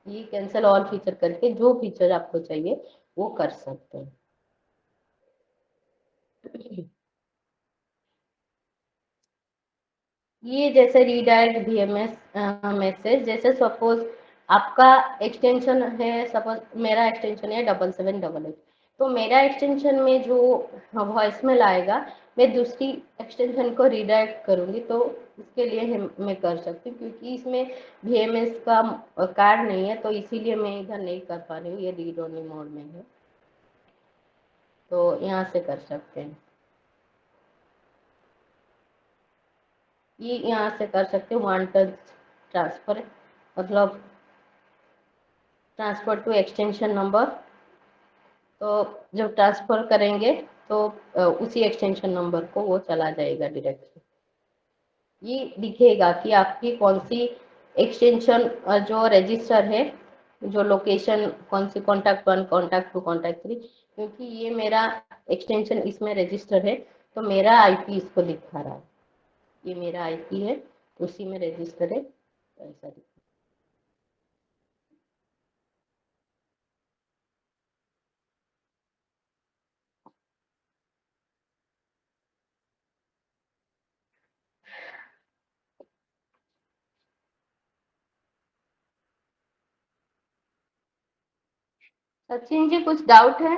ये कैंसल ऑल फीचर करके जो फीचर आपको चाहिए वो कर सकते हैं। ये जैसे रीडायरेक्ट वीएमएस मैसेज, जैसे सपोज आपका एक्सटेंशन है, सपोज मेरा एक्सटेंशन है 7788, तो मेरा एक्सटेंशन में जो वॉइस मेल आएगा मैं दूसरी एक्सटेंशन को रीडायरेक्ट करूंगी, तो इसके लिए मैं कर सकती हूँ, क्योंकि इसमें वीएमएस का कार्ड नहीं है, तो इसीलिए मैं इधर नहीं कर पा रही हूँ, ये रीड ओनली मोड में है, तो यहाँ से कर सकते हैं। ये यहाँ से कर सकते हो वन टच ट्रांसफर, मतलब ट्रांसफर टू एक्सटेंशन नंबर। तो जब ट्रांसफर करेंगे तो उसी एक्सटेंशन नंबर को वो चला जाएगा डायरेक्टली। ये दिखेगा कि आपकी कौन सी एक्सटेंशन जो रजिस्टर है, जो लोकेशन कौन सी, कॉन्टैक्ट 1, कॉन्टैक्ट 2, कॉन्टैक्ट 3, क्योंकि ये मेरा एक्सटेंशन इसमें रजिस्टर है, तो मेरा आईपी इसको दिखा रहा है, ये मेरा आईपी है, उसी में रजिस्टर है, तो ऐसा दिखा। सचिन जी कुछ डाउट है?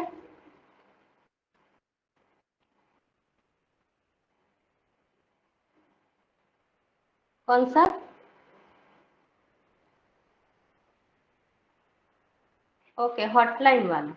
कौन सा? ओके, हॉटलाइन वाला।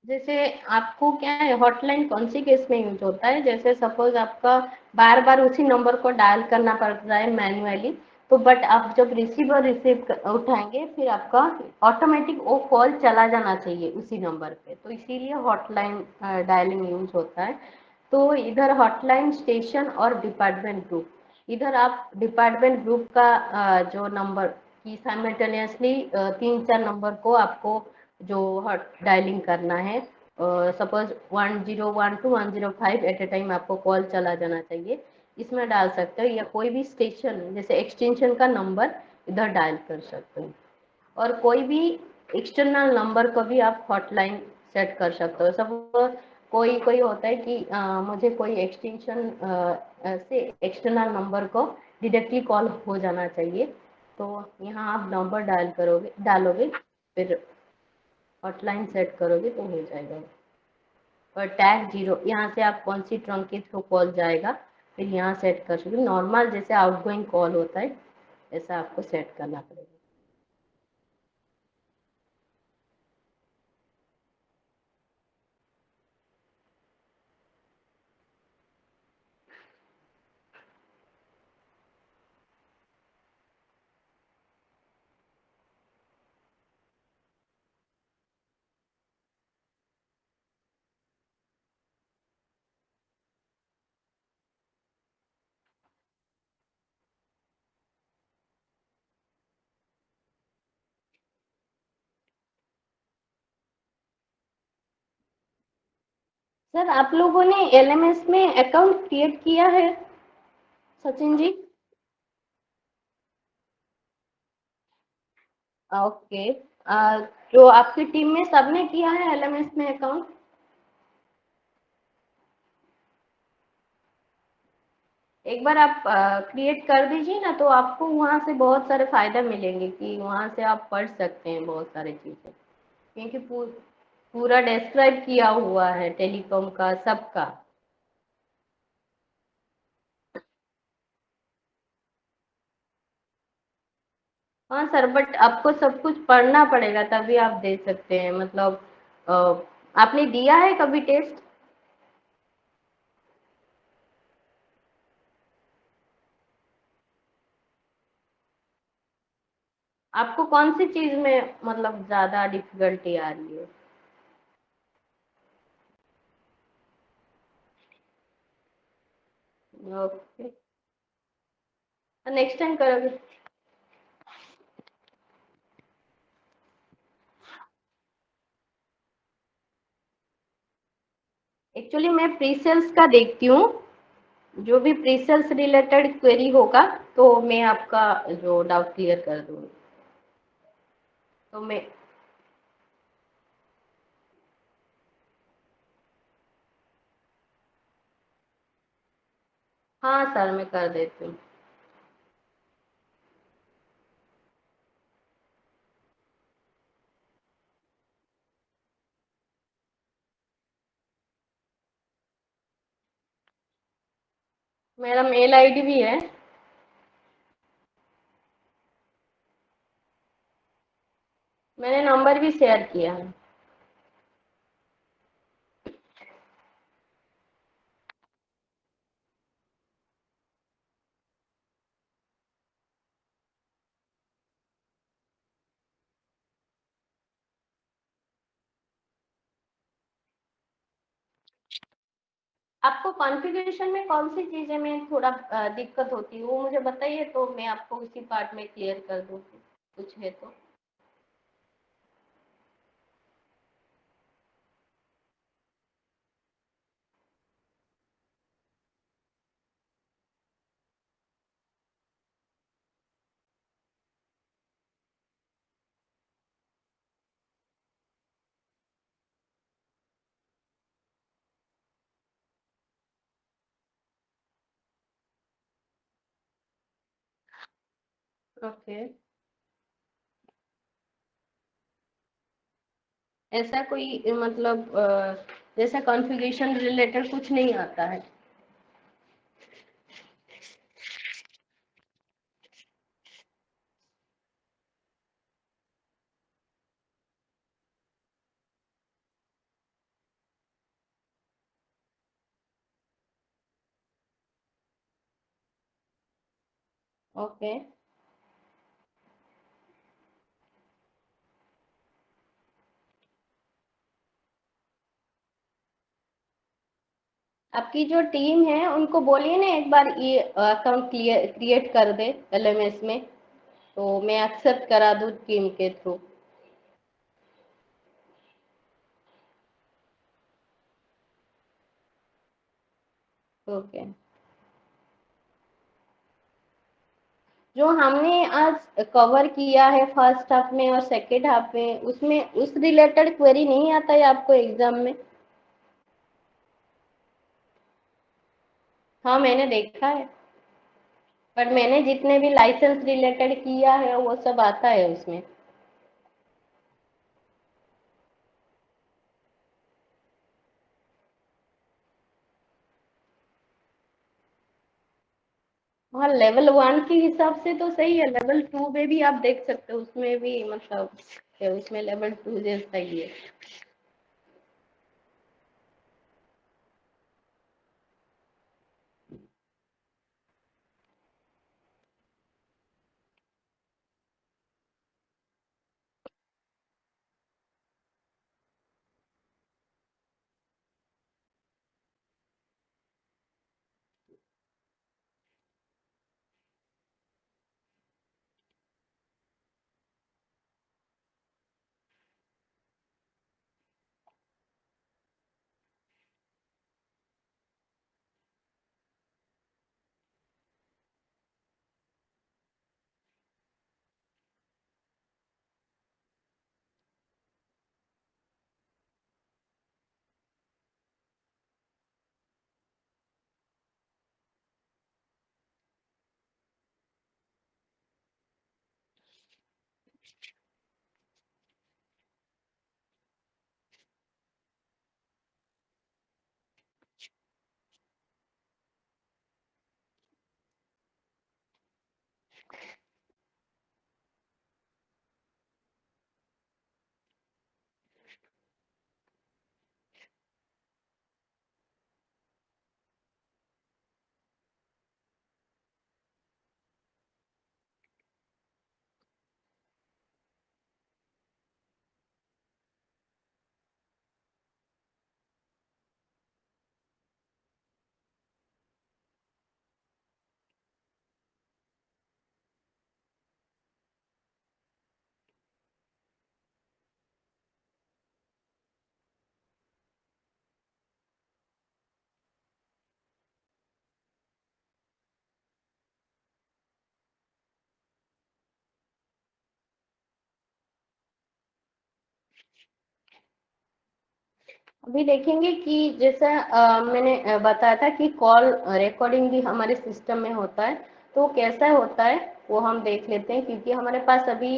जैसे आपको क्या है, हॉटलाइन कौन सी केस में यूज होता है? जैसे सपोज आपका बार बार उसी नंबर को डायल करना पड़ रहा है मैन्युअली, तो बट आप जब उठाएंगे फिर आपका ऑटोमेटिक वो कॉल चला जाना चाहिए उसी नंबर पे, तो इसीलिए हॉटलाइन डायलिंग यूज होता है। तो इधर हॉटलाइन स्टेशन और डिपार्टमेंट ग्रुप, इधर आप डिपार्टमेंट ग्रुप का जो नंबर की साइमल्टेनियसली 3-4 नंबर को आपको जो हॉट डायलिंग करना है, सपोज 1012 105 एट ए टाइम आपको कॉल चला जाना चाहिए, इसमें डाल सकते हो, या कोई भी स्टेशन जैसे एक्सटेंशन का नंबर इधर डायल कर सकते हो। और कोई भी एक्सटर्नल नंबर को भी आप हॉटलाइन सेट कर सकते हो। सब कोई कोई होता है कि मुझे कोई एक्सटेंशन से एक्सटर्नल नंबर को डायरेक्टली कॉल हो जाना चाहिए, तो यहाँ आप नंबर डालोगे, फिर हॉटलाइन सेट करोगे तो हो जाएगा। और टैग 0 यहाँ से आप कौन सी ट्रंक के थ्रू कॉल जाएगा, फिर यहाँ सेट कर सकते। नॉर्मल जैसे आउटगोइंग कॉल होता है ऐसा आपको सेट करना पड़ेगा। सर आप लोगों ने एलएमएस में अकाउंट क्रिएट किया है सचिन जी? ओके। जो आपकी टीम में सबने किया है एलएमएस में अकाउंट? एक बार आप क्रिएट कर दीजिए ना, तो आपको वहाँ से बहुत सारे फायदा मिलेंगे कि वहाँ से आप पढ़ सकते हैं बहुत सारी चीज़ें, क्योंकि पूरा डिस्क्राइब किया हुआ है टेलीकॉम का सबका। हाँ सर, बट आपको सब कुछ पढ़ना पड़ेगा तभी आप दे सकते हैं। मतलब अ, आपने दिया है कभी टेस्ट? आपको कौन सी चीज में मतलब ज्यादा डिफिकल्टी आ रही है? ओके, नेक्स्ट टाइम करोगे। एक्चुअली मैं प्री सेल्स का देखती हूँ, जो भी प्री सेल्स रिलेटेड क्वेरी होगा तो मैं आपका जो डाउट क्लियर कर दूंगी। तो मैं, हाँ सर मैं कर देती हूँ। मेरा मेल आईडी भी है। मैंने नंबर भी शेयर किया है। आपको कॉन्फ़िगरेशन में कौन सी चीज़ें में थोड़ा दिक्कत होती है वो मुझे बताइए, तो मैं आपको उसी पार्ट में क्लियर कर दूँगी, कुछ है तो। ओके, ऐसा कोई मतलब जैसा कॉन्फ़िगरेशन रिलेटेड कुछ नहीं आता है? ओके, आपकी जो टीम है उनको बोलिए ना एक बार ये अकाउंट क्रिएट कर दे एलएमएस में, तो मैं एक्सेप्ट करा दूँ टीम के थ्रू। ओके, जो हमने आज कवर किया है फर्स्ट हाफ में और सेकेंड हाफ में, उसमें उस रिलेटेड क्वेरी नहीं आता है आपको एग्जाम में? हाँ मैंने देखा है, पर मैंने जितने भी लाइसेंस रिलेटेड किया है वो सब आता है उसमें। हाँ लेवल 1 के हिसाब से तो सही है, लेवल 2 में भी आप देख सकते हो, उसमें भी मतलब उसमें लेवल 2 जैसा ही है। अभी देखेंगे कि जैसा मैंने बताया था कि कॉल रिकॉर्डिंग भी हमारे सिस्टम में होता है, तो कैसा होता है वो हम देख लेते हैं, क्योंकि हमारे पास अभी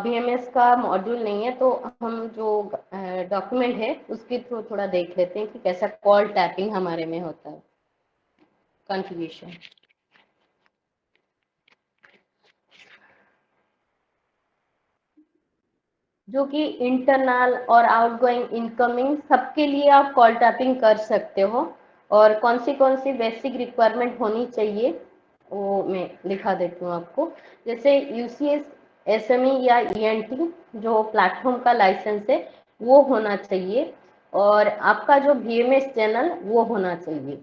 VMS का मॉड्यूल नहीं है, तो हम जो डॉक्यूमेंट है उसके थ्रू थोड़ा देख लेते हैं कि कैसा कॉल टैपिंग हमारे में होता है, कॉन्फ़िगरेशन। जो कि इंटरनल और आउटगोइंग इनकमिंग सबके लिए आप कॉल टैपिंग कर सकते हो, और कौन सी बेसिक रिक्वायरमेंट होनी चाहिए वो मैं दिखा देती हूँ आपको। जैसे UCS SME या ENT जो प्लेटफॉर्म का लाइसेंस है वो होना चाहिए, और आपका जो VMS चैनल वो होना चाहिए।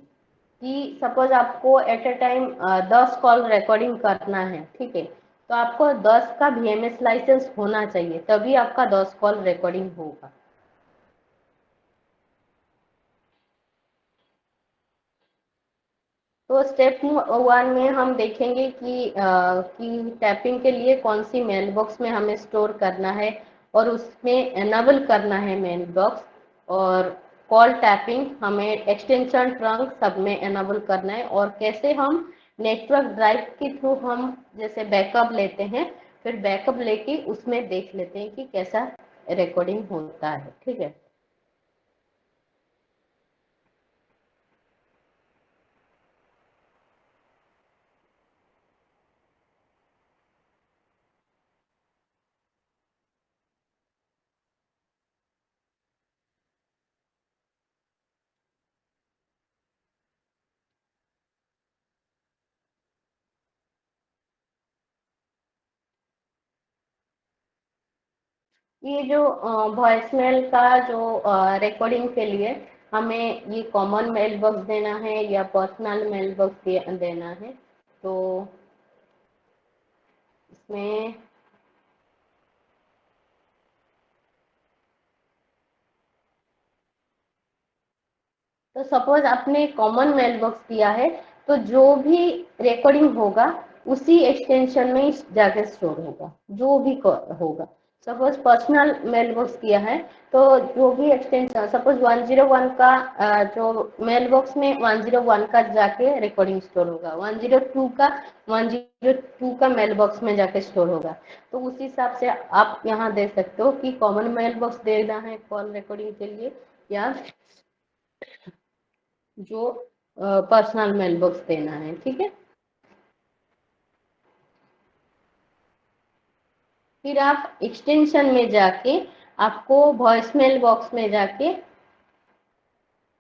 कि सपोज आपको at a time 10 call recording करना है, ठीक है, तो आपको 10 का VMS लाइसेंस होना चाहिए, तभी आपका 10 कॉल रिकॉर्डिंग होगा। तो स्टेप 1 में हम देखेंगे कि टैपिंग के लिए कौन सी मेल बॉक्स में हमें स्टोर करना है, और उसमें एनेबल करना है मेल बॉक्स, और कॉल टैपिंग हमें एक्सटेंशन ट्रंक सब में एनेबल करना है, और कैसे हम नेटवर्क ड्राइव के थ्रू हम जैसे बैकअप लेते हैं, फिर बैकअप लेके उसमें देख लेते हैं कि कैसा रिकॉर्डिंग होता है, ठीक है। ये जो वॉइसमेल का जो रिकॉर्डिंग के लिए हमें ये कॉमन मेल बॉक्स देना है या पर्सनल मेल बॉक्स देना है, तो इसमें तो सपोज आपने कॉमन मेल बॉक्स दिया है, तो जो भी रिकॉर्डिंग होगा उसी एक्सटेंशन में जाके स्टोर होगा, जो भी होगा। सपोज पर्सनल मेल बॉक्स किया है तो जो भी एक्सटेंशन, सपोज 101 का जो मेल बॉक्स में 101 का जाके रिकॉर्डिंग स्टोर होगा, 102 का 102 का मेल बॉक्स में जाके स्टोर होगा। तो उस हिसाब से आप यहाँ दे सकते हो कि कॉमन मेल बॉक्स देना है कॉल रिकॉर्डिंग के लिए, या जो पर्सनल मेल बॉक्स देना है। ठीक है, फिर आप एक्सटेंशन में जाके आपको वॉइसमेल बॉक्स में जाके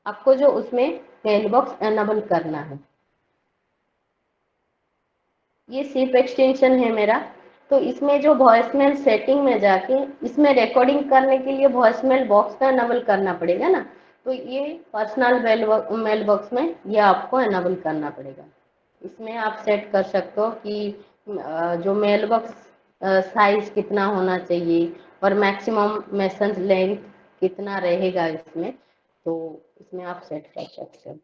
आपको जो उसमें मेल बॉक्स एनेबल करना है। ये सिर्फ एक्सटेंशन है मेरा, तो इसमें जो वॉइसमेल सेटिंग में जाके इसमें रिकॉर्डिंग करने के लिए वॉइसमेल बॉक्स का एनेबल करना पड़ेगा ना, तो ये पर्सनल मेल बॉक्स में ये आपको एनेबल करना पड़ेगा। इसमें आप सेट कर सकते हो कि जो मेल बॉक्स साइज कितना होना चाहिए और मैक्सिमम मैसेज लेंथ कितना रहेगा इसमें, तो इसमें आप सेट कर सकते हो।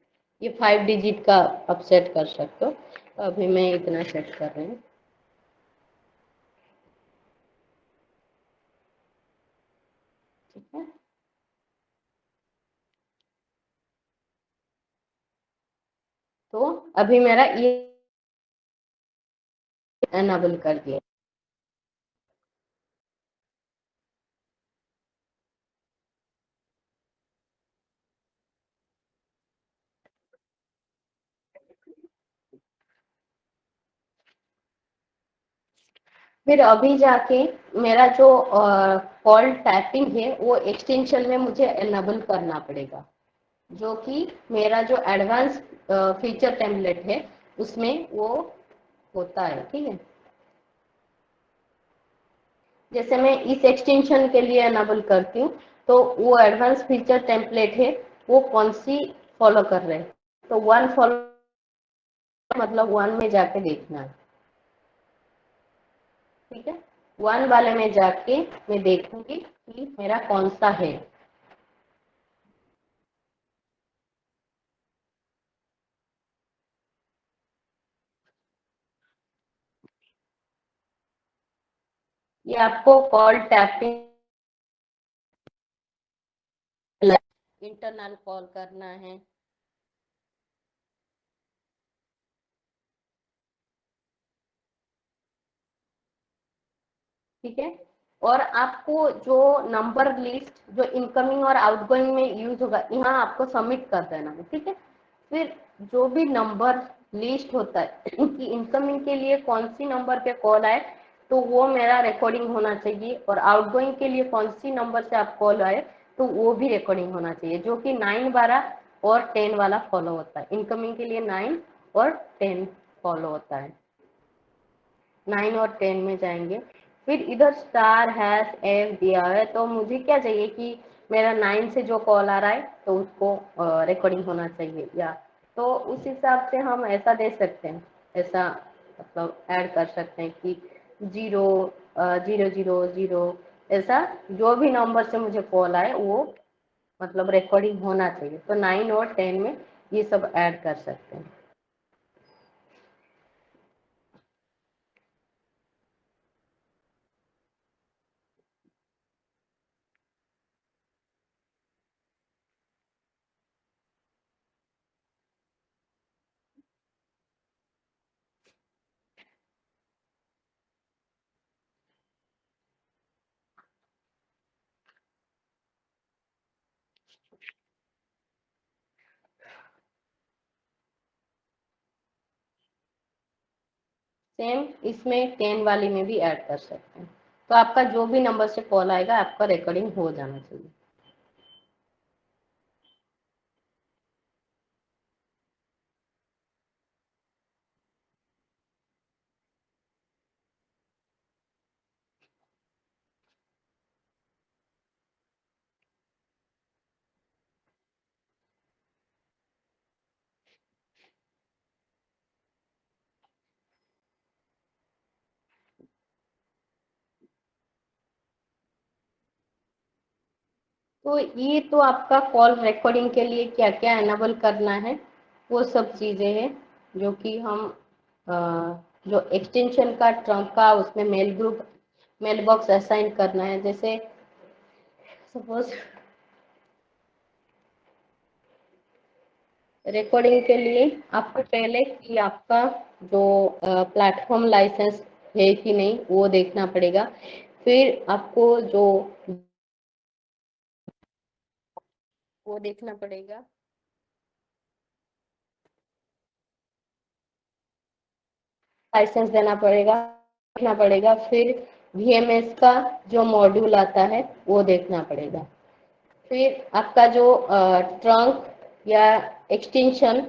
ये 5 डिजिट का आप सेट कर सकते हो। तो अभी मैं इतना सेट कर रही हूँ। ठीक है, तो अभी मेरा ये एनेबल कर दिया। फिर अभी जाके मेरा जो कॉल टाइपिंग है वो एक्सटेंशन में मुझे एनेबल करना पड़ेगा, जो कि मेरा जो एडवांस फीचर टेम्पलेट है उसमें वो होता है। ठीक है, जैसे मैं इस एक्सटेंशन के लिए एनेबल करती हूँ तो वो एडवांस फीचर टेम्पलेट है वो कौन सी फॉलो कर रहे हैं, तो 1 फॉलो मतलब 1 में जाके देखना है। ठीक है, 1 वाले में जाके मैं देखूंगी कि मेरा कौन सा है। ये आपको कॉल टैपिंग इंटरनल कॉल करना है। ठीक है, और आपको जो नंबर लिस्ट जो इनकमिंग और आउटगोइंग में यूज होगा यहाँ आपको सबमिट कर देना है। ठीक है, फिर जो भी नंबर लिस्ट होता है कि इनकमिंग के लिए कौन सी नंबर पे कॉल आए तो वो मेरा रिकॉर्डिंग होना चाहिए, और आउटगोइंग के लिए कौन सी नंबर से आप कॉल आए तो वो भी रिकॉर्डिंग होना चाहिए, जो कि 9, 12 और 10 वाला फॉलो होता है। इनकमिंग के लिए 9 और 10 फॉलो होता है। 9 और 10 में जाएंगे, फिर इधर स्टार हैश एफ दिया है, तो मुझे क्या चाहिए कि मेरा 9 से जो कॉल आ रहा है तो उसको रिकॉर्डिंग होना चाहिए, या तो उस हिसाब से हम ऐसा दे सकते हैं, ऐसा मतलब ऐड कर सकते हैं कि 0 0 0 0, ऐसा जो भी नंबर से मुझे कॉल आए वो मतलब रिकॉर्डिंग होना चाहिए। तो 9 और 10 में ये सब ऐड कर सकते हैं। सेम इसमें 10 वाली में भी ऐड कर सकते हैं। तो आपका जो भी नंबर से कॉल आएगा आपका रिकॉर्डिंग हो जाना चाहिए। तो ये तो आपका कॉल रिकॉर्डिंग के लिए क्या क्या एनेबल करना है वो सब चीज़ें हैं, जो कि हम जो एक्सटेंशन का ट्रंक का उसमें mail group mail box assign करना है। जैसे सपोज रिकॉर्डिंग के लिए आपको पहले कि आपका जो प्लेटफॉर्म लाइसेंस है कि नहीं वो देखना पड़ेगा। फिर आपको जो वो देखना पड़ेगा, लाइसेंस देना पड़ेगा, देखना पड़ेगा। फिर वीएमएस का जो मॉड्यूल आता है वो देखना पड़ेगा। फिर आपका जो ट्रंक या एक्सटेंशन,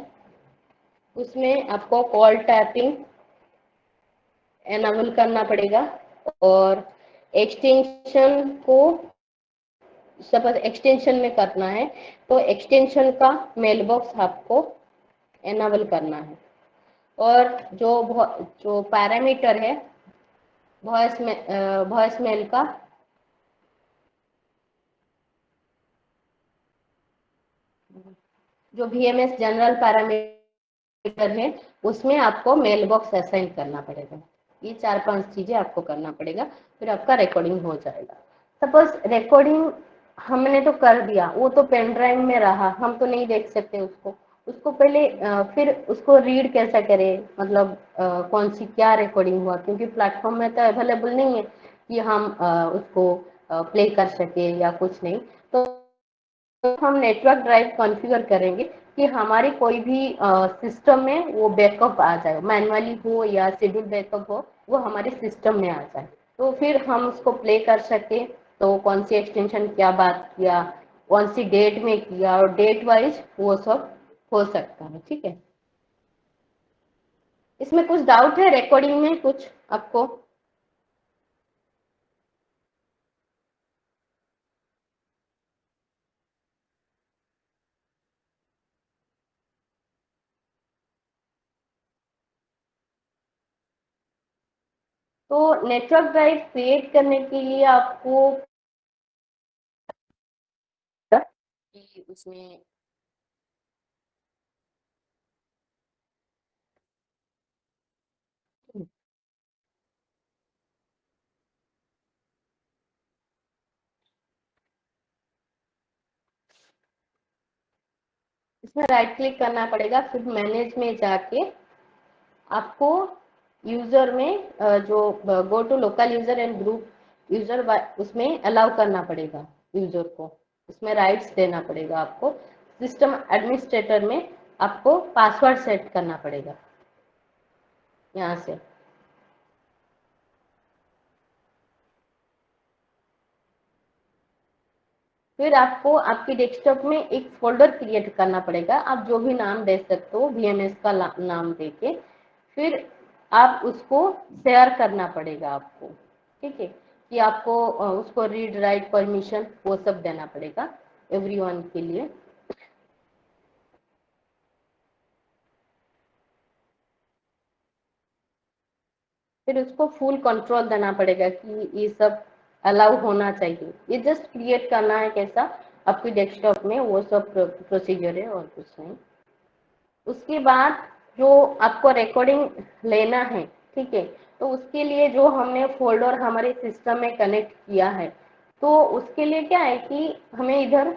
उसमें आपको कॉल टैपिंग एनाबल करना पड़ेगा। और एक्सटेंशन को सपोज एक्सटेंशन में करना है तो एक्सटेंशन का मेल बॉक्स आपको एनाबल करना है। और जो पैरामीटर है वॉइस मेल का, जो वीएमएस जनरल पैरामीटर है उसमें आपको मेल बॉक्स असाइन करना पड़ेगा। ये 4-5 चीजें आपको करना पड़ेगा, फिर आपका रिकॉर्डिंग हो जाएगा। सपोज रिकॉर्डिंग हमने तो कर दिया, वो तो पेन ड्राइव में रहा, हम तो नहीं देख सकते उसको। उसको पहले फिर उसको रीड कैसे करें, मतलब कौन सी क्या रिकॉर्डिंग हुआ, क्योंकि प्लेटफॉर्म में तो अवेलेबल नहीं है कि हम उसको प्ले कर सके या कुछ नहीं। तो हम नेटवर्क ड्राइव कॉन्फ़िगर करेंगे कि हमारी कोई भी सिस्टम में वो बैकअप आ जाए, मैनुअली हो या शेड्यूल बैकअप हो, वो हमारे सिस्टम में आ जाए, तो फिर हम उसको प्ले कर सके। तो कौन सी एक्सटेंशन क्या बात किया, कौन सी डेट में किया, और डेट वाइज वो सब हो सकता है। ठीक है, इसमें कुछ डाउट है रिकॉर्डिंग में कुछ आपको? तो नेटवर्क ड्राइव क्रिएट करने के लिए आपको कि उसमें इसमें राइट क्लिक करना पड़ेगा। फिर मैनेज में जाके आपको यूजर में जो go to local user and group user, उसमें अलाउ करना पड़ेगा यूजर को, उसमें राइट्स देना पड़ेगा आपको। सिस्टम एडमिनिस्ट्रेटर में आपको पासवर्ड सेट करना पड़ेगा यहाँ से। फिर आपको आपकी डेस्कटॉप में एक फोल्डर क्रिएट करना पड़ेगा, आप जो भी नाम दे सकते हो वीएमएस का नाम देके। फिर आप उसको शेयर करना पड़ेगा आपको। ठीक है, कि आपको उसको रीड राइट परमिशन वो सब देना पड़ेगा एवरीवन के लिए। फिर उसको फुल कंट्रोल देना पड़ेगा कि ये सब अलाउ होना चाहिए। ये जस्ट क्रिएट करना है कैसा आपकी डेस्कटॉप में, वो सब प्रोसीजर है और कुछ नहीं। उसके बाद जो आपको रिकॉर्डिंग लेना है, ठीक है, तो उसके लिए जो हमने फोल्डर हमारे सिस्टम में कनेक्ट किया है, तो उसके लिए क्या है कि हमें इधर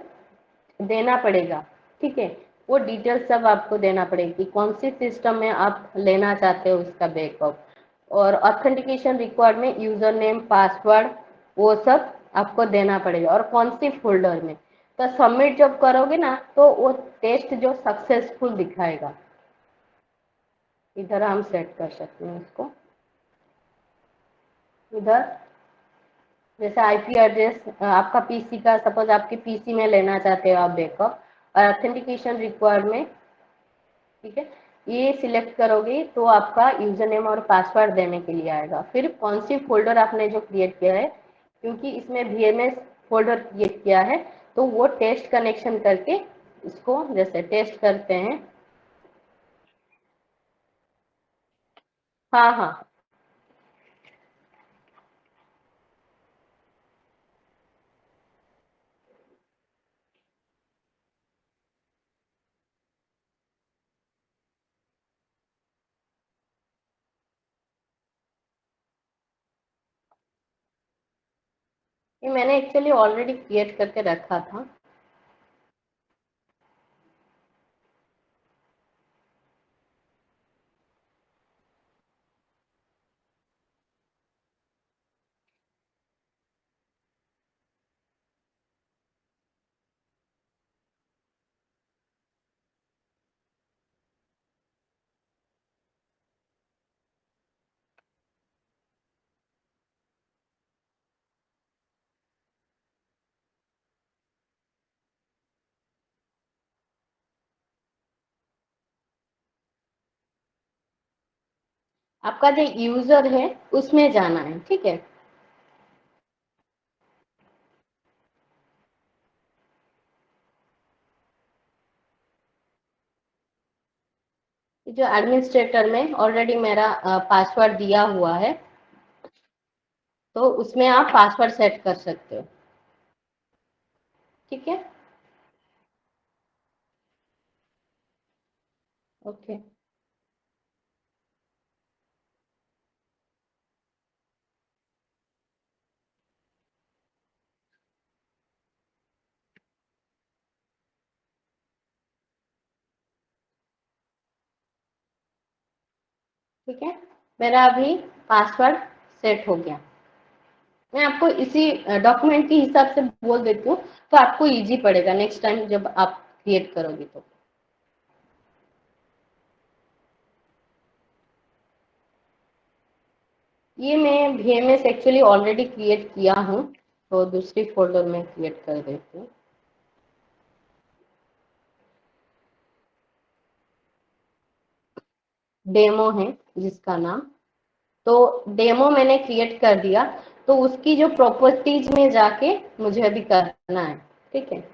देना पड़ेगा। ठीक है, वो डिटेल सब आपको देना पड़ेगी कि कौन सी सिस्टम में आप लेना चाहते हो उसका बैकअप। और ऑथेंटिकेशन रिक्वायर्ड में यूजर नेम पासवर्ड वो सब आपको देना पड़ेगा, और कौन सी फोल्डर में। तो सबमिट जब करोगे ना तो वो टेस्ट जो सक्सेसफुल दिखाएगा। इधर हम सेट कर सकते हैं उसको। इधर जैसे आईपी एड्रेस आपका पीसी का, सपोज आपके पीसी में लेना चाहते हो आप बैकअप, और ऑथेंटिकेशन रिक्वायर्ड में, ठीक है, ये सिलेक्ट करोगे तो आपका यूजर नेम और पासवर्ड देने के लिए आएगा। फिर कौन सी फोल्डर आपने जो क्रिएट किया है, क्योंकि इसमें वीएमएस फोल्डर क्रिएट किया है, तो वो टेस्ट कनेक्शन करके इसको जैसे टेस्ट करते हैं। हाँ हाँ, ये मैंने एक्चुअली ऑलरेडी क्रिएट करके रखा था। आपका जो यूजर है उसमें जाना है, ठीक है। जो एडमिनिस्ट्रेटर में ऑलरेडी मेरा पासवर्ड दिया हुआ है, तो उसमें आप पासवर्ड सेट कर सकते हो, ठीक है। ओके, ठीक है। मेरा अभी पासवर्ड सेट हो गया। मैं आपको इसी डॉक्यूमेंट के हिसाब से बोल देती हूँ, तो आपको इजी पड़ेगा नेक्स्ट टाइम जब आप क्रिएट करोगे तो। ये मैं VMS एक्चुअली ऑलरेडी क्रिएट किया हूँ, तो दूसरी फोल्डर में क्रिएट कर देती हूँ। डेमो है जिसका नाम, तो डेमो मैंने क्रिएट कर दिया, तो उसकी जो प्रॉपर्टीज में जाके मुझे अभी करना है, ठीक है।